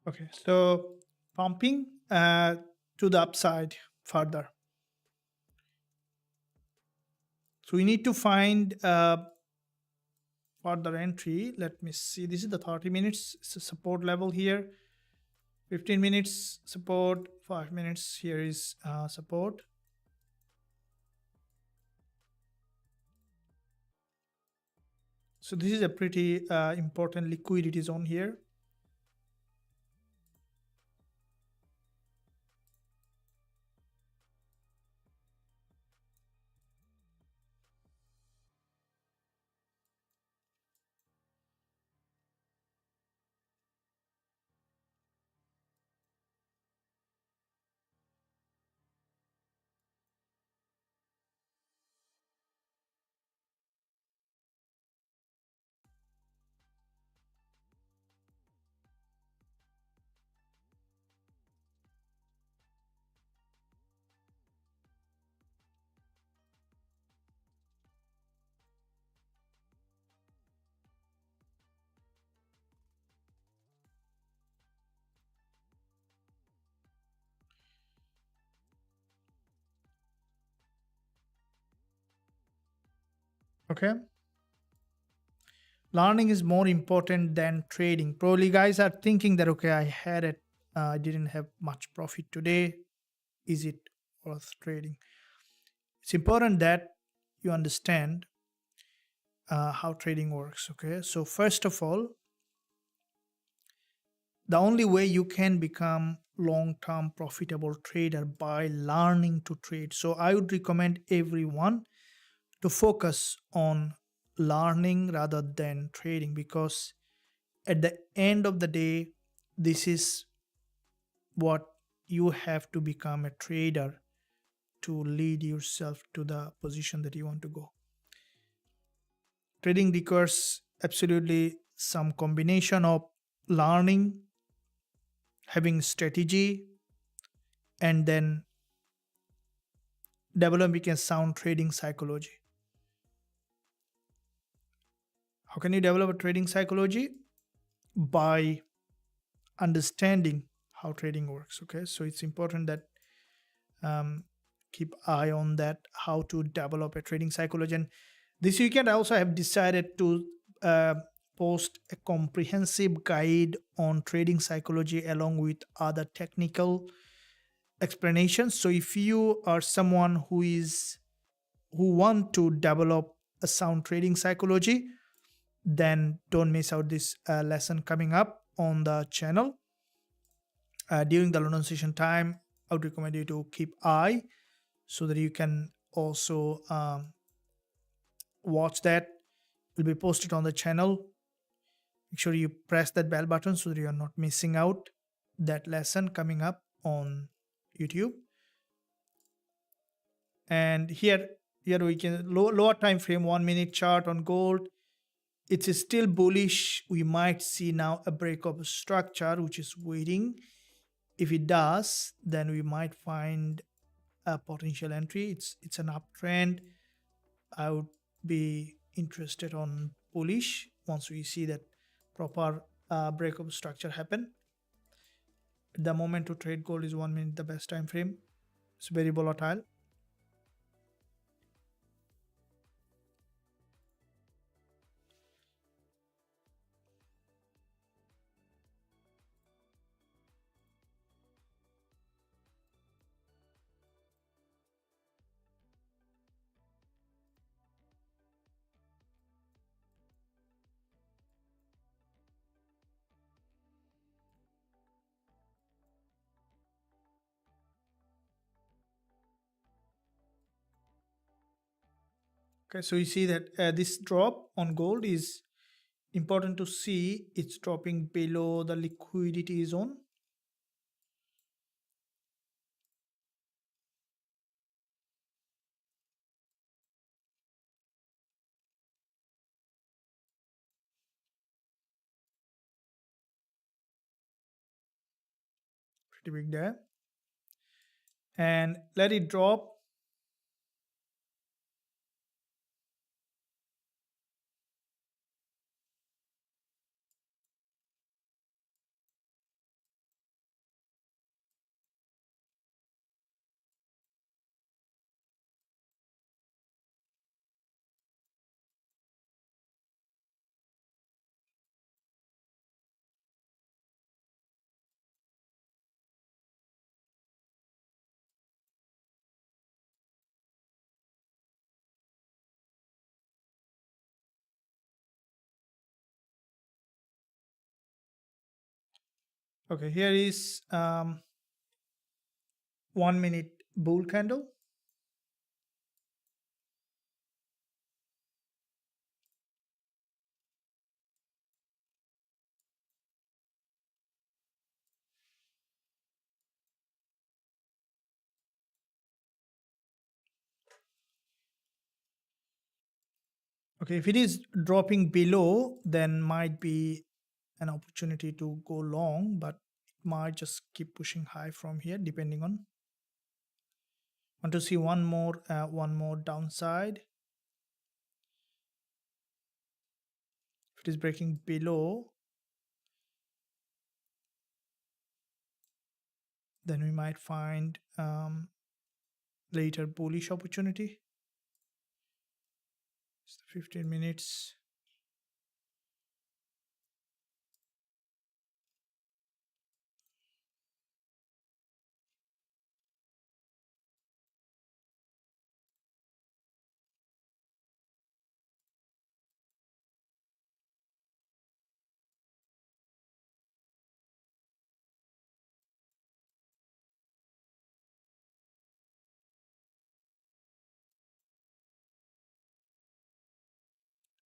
[SPEAKER 1] Okay, so pumping to the upside further. So we need to find further entry. Let me see. This is the 30 minutes. It's a support level here. 15 minutes support. 5 minutes here is support. So this is a pretty important liquidity zone here. Okay, learning is more important than trading. Probably guys are thinking that, okay, I had it, I didn't have much profit today, is it worth trading? It's important that you understand how trading works. Okay, so first of all, the only way you can become long-term profitable trader by learning to trade. So I would recommend everyone to focus on learning rather than trading, because at the end of the day, this is what you have to become a trader to lead yourself to the position that you want to go. Trading requires absolutely some combination of learning, having strategy, and then developing a sound trading psychology. How can you develop a trading psychology? By understanding how trading works. Okay, so it's important that um, keep eye on that, how to develop a trading psychology. And this weekend I also have decided to uh, post a comprehensive guide on trading psychology along with other technical explanations. So if you are someone who want to develop a sound trading psychology, then don't miss out this lesson coming up on the channel during the London session time. I would recommend you to keep eye so that you can also watch that. It will be posted on the channel. Make sure you press that bell button so that you are not missing out that lesson coming up on YouTube. And here we can lower time frame 1 minute chart on gold. It is still bullish. We might see now a break of structure which is waiting. If it does, then we might find a potential entry. It's an uptrend. I would be interested on bullish once we see that proper break of structure happen. The moment to trade gold is 1 minute, the best time frame. It's very volatile. Okay, so you see that this drop on gold is important to see. It's dropping below the liquidity zone. Pretty big there. And let it drop. Okay, here is 1 minute bull candle. Okay, if it is dropping below, then might be an opportunity to go long, but it might just keep pushing high from here, depending on. Want to see one more downside. If it is breaking below, then we might find later bullish opportunity. It's the 15 minutes.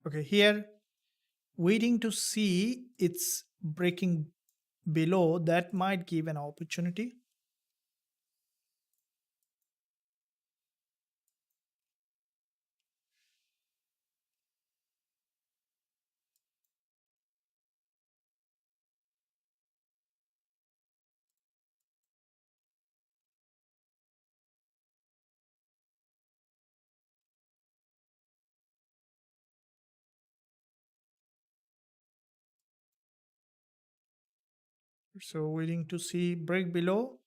[SPEAKER 1] Okay, here waiting to see it's breaking below, that might give an opportunity. So waiting to see break below,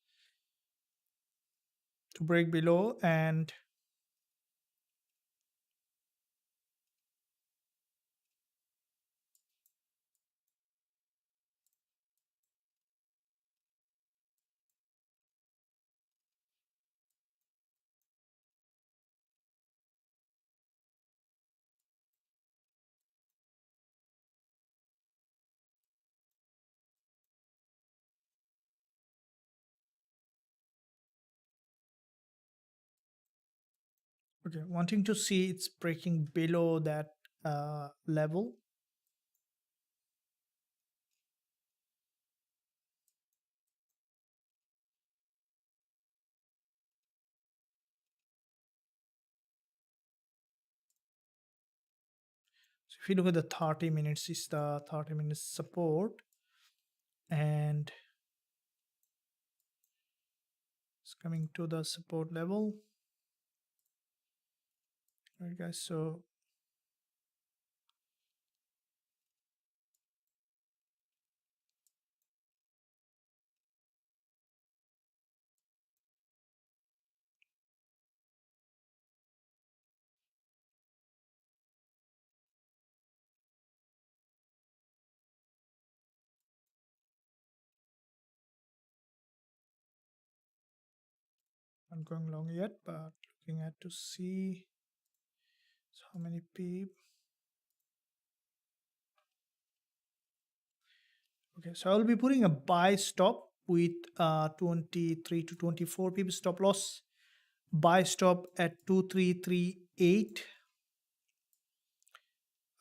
[SPEAKER 1] and okay, wanting to see it's breaking below that level. So if you look at the 30 minutes, is the 30 minutes support, and it's coming to the support level. All right, guys. So I'm going long yet, but looking at to see how many pip. Okay, so I'll be putting a buy stop with 23 to 24 pip stop loss. Buy stop at 2338,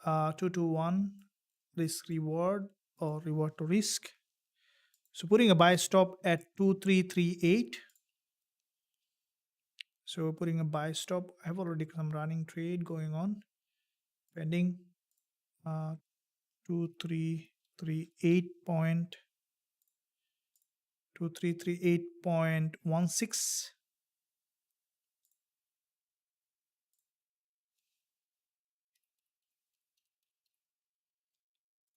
[SPEAKER 1] 221 risk reward or reward to risk. So putting a buy stop at 2338. So putting a buy stop. I have already some running trade going on, pending 2338.16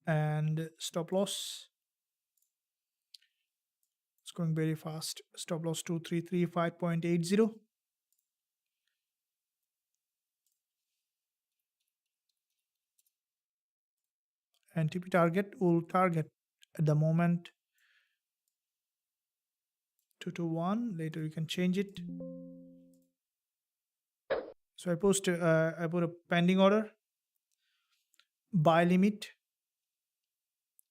[SPEAKER 1] and stop loss. It's going very fast. Stop loss 2335.80. And TP target will target at the moment 221. Later you can change it. So I put a pending order, buy limit.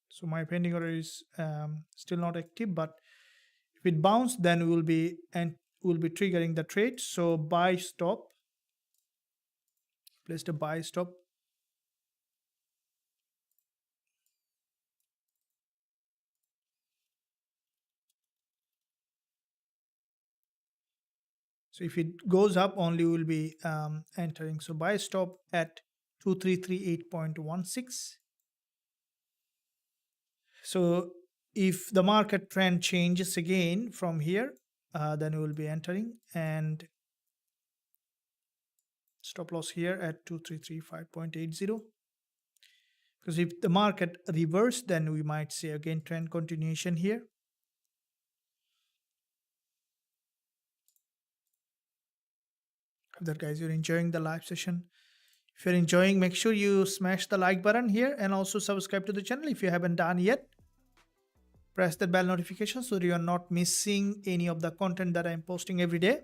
[SPEAKER 1] So my pending order is still not active, but if it bounce, then we'll be triggering the trade. So buy stop, place the buy stop. So if it goes up, only we'll be entering. So buy stop at 2338.16. So if the market trend changes again from here, then we will be entering, and stop loss here at 2335.80. Because if the market reverse, then we might see again trend continuation here. Hope that guys, you're enjoying the live session. If you're enjoying, make sure you smash the like button here and also subscribe to the channel if you haven't done yet. Press the bell notification so that you are not missing any of the content that I'm posting every day.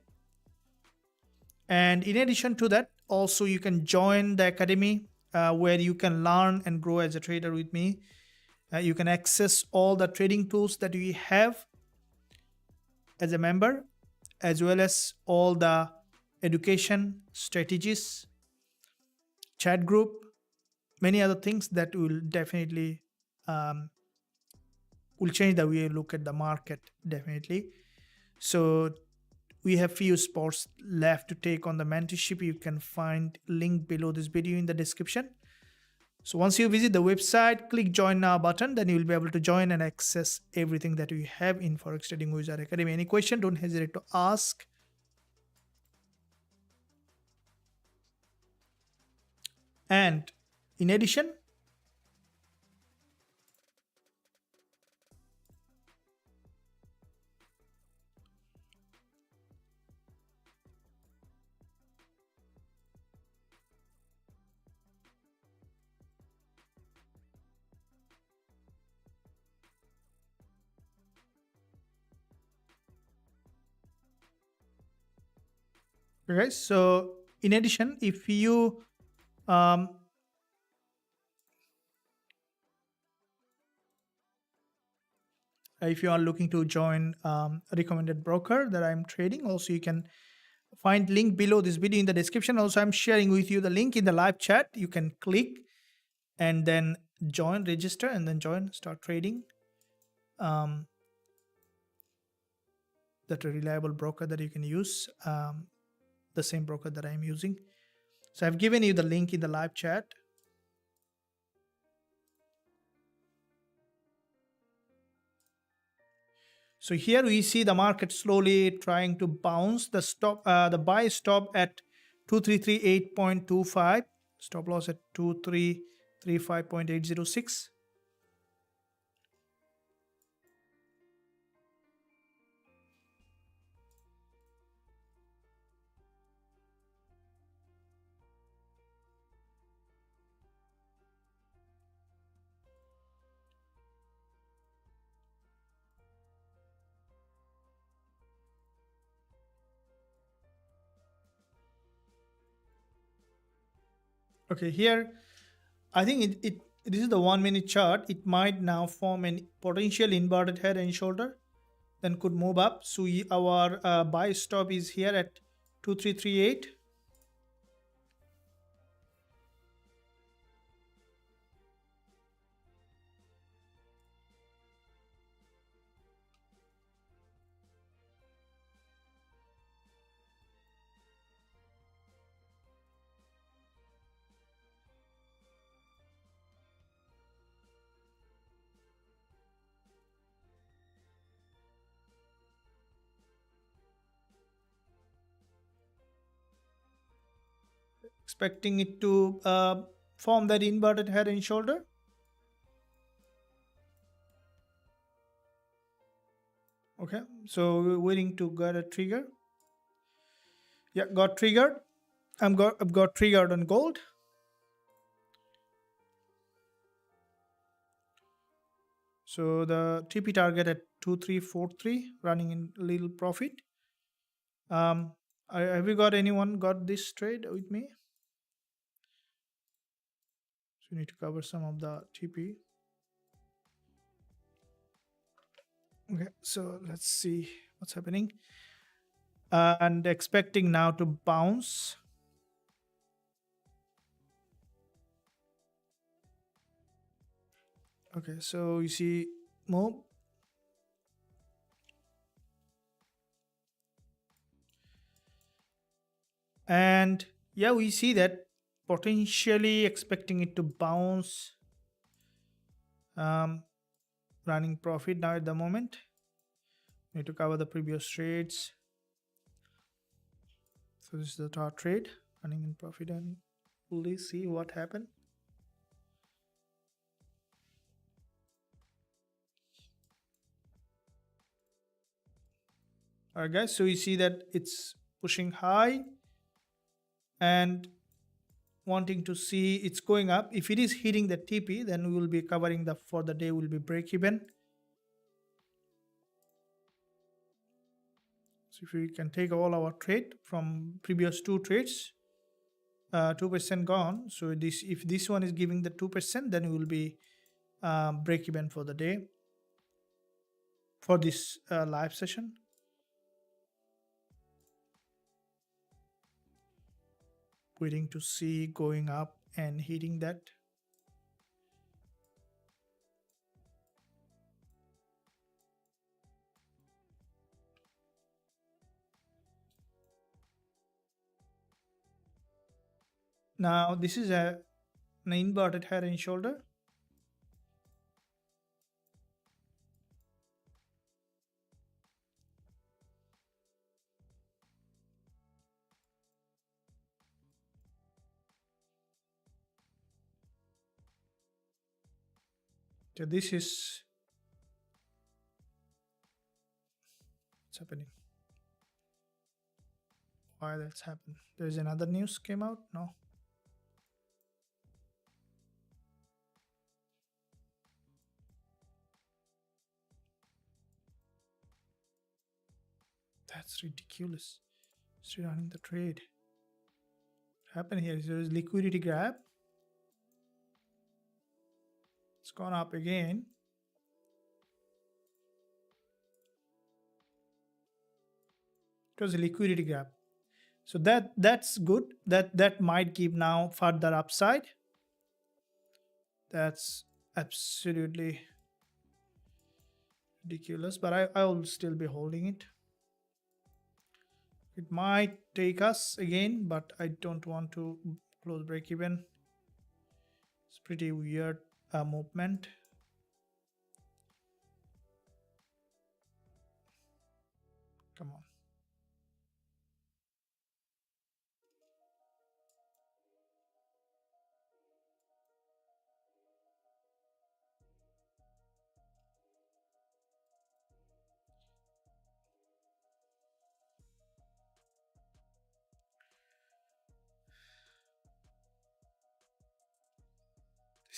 [SPEAKER 1] And in addition to that, also you can join the academy where you can learn and grow as a trader with me. You can access all the trading tools that we have as a member, as well as all the education strategies, chat group, many other things that will definitely will change the way you look at the market, definitely. So we have few spots left to take on the mentorship. You can find link below this video in the description. So once you visit the website, click join now button, then you will be able to join and access everything that we have in Forex Trading Wizard Academy. Any question, don't hesitate to ask. And in addition, okay, so in addition, if you are looking to join a recommended broker that I'm trading, also you can find link below this video in the description. Also, I'm sharing with you the link in the live chat. You can click and then join, register, and then join, start trading. That a reliable broker that you can use, the same broker that I'm using. So I've given you the link in the live chat. So here we see the market slowly trying to bounce. The stop, the buy stop at 2338.25, stop loss at 2335.806. Okay, here I think this is the 1 minute chart. It might now form an potential inverted head and shoulder, then could move up. So our buy stop is here at 2338. Expecting it to form that inverted head and shoulder. Okay, so we're waiting to get a trigger. Yeah, got triggered. I've got triggered on gold. So the TP target at 2343, running in little profit. Have you got anyone got this trade with me? So we need to cover some of the TP. Okay, so let's see what's happening. And expecting now to bounce. Okay, so you see move. And yeah, we see that potentially expecting it to bounce. Running profit now at the moment. Need to cover the previous trades. So this is the top trade, running in profit, and we'll see what happened. All right, guys. So you see that it's pushing high, and wanting to see it's going up. If it is hitting the TP, then we will be covering the for the day will be break even. So if we can take all our trade from previous two trades, 2% gone. So this, if this one is giving the 2%, then we will be break even for the day for this live session. Waiting to see going up and hitting that. Now this is an inverted head and shoulder. So this is what's happening. Why that's happened? There's another news came out. No. That's ridiculous. Still running the trade. What happened here is there is liquidity grab. It's gone up again. It was a liquidity grab. So that's good. That might give now further upside. That's absolutely ridiculous, but I will still be holding it. It might take us again, but I don't want to close break even. It's pretty weird movement. Come on.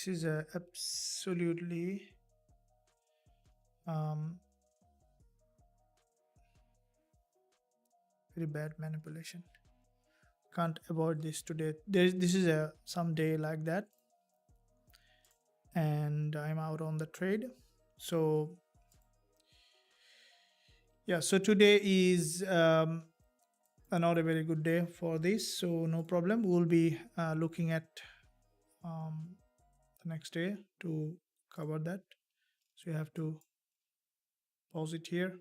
[SPEAKER 1] This is a absolutely very bad manipulation. Can't avoid this today. This is a some day like that, and I'm out on the trade. So yeah, so today is not a very good day for this, so no problem. We'll be looking at the next day to cover that. So you have to pause it here.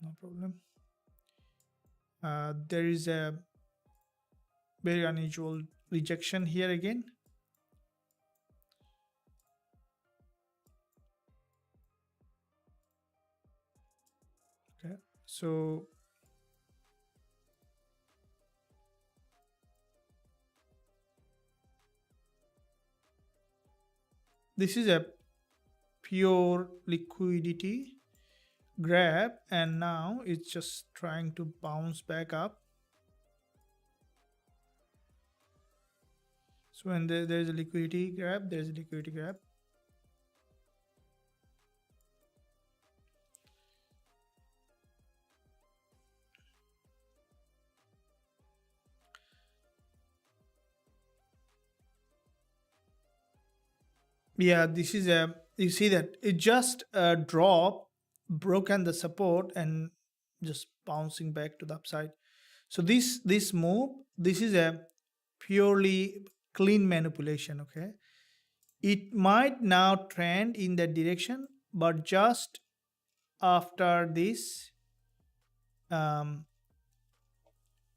[SPEAKER 1] No problem. There is a very unusual rejection here again. Okay, so this is a pure liquidity grab, and now it's just trying to bounce back up. So when there's a liquidity grab, there's a liquidity grab. Yeah, this is a, you see that it just dropped, broken the support and just bouncing back to the upside. So this move, this is a purely clean manipulation. Okay, it might now trend in that direction, but just after this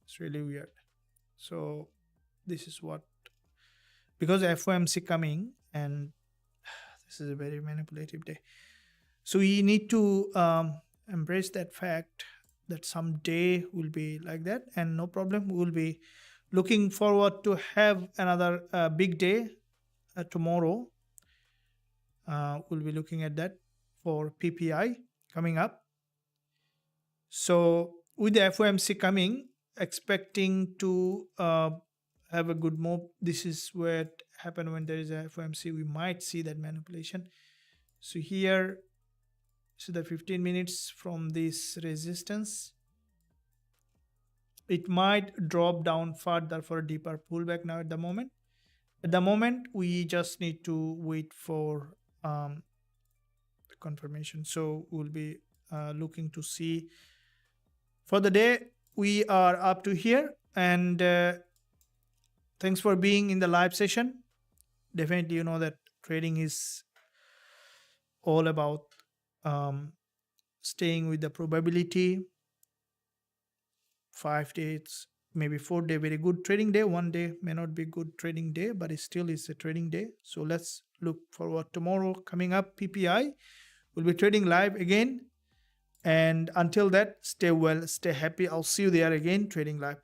[SPEAKER 1] it's really weird. So this is what, because FOMC coming, and this is a very manipulative day. So we need to embrace that fact that someday will be like that, and no problem. We will be looking forward to have another big day tomorrow. We'll be looking at that for PPI coming up. So with the FOMC coming, expecting to have a good move. This is where it happened when there is a FOMC. We might see that manipulation. So here, so the 15 minutes from this resistance, it might drop down further for a deeper pullback. Now at the moment we just need to wait for the confirmation. So we'll be looking to see for the day. We are up to here, and thanks for being in the live session. Definitely, you know that trading is all about staying with the probability. 5 days, maybe 4 day, very good trading day. 1 day may not be good trading day, but it still is a trading day. So let's look forward tomorrow coming up. PPI will be trading live again, and until that, stay well, stay happy. I'll see you there again trading live.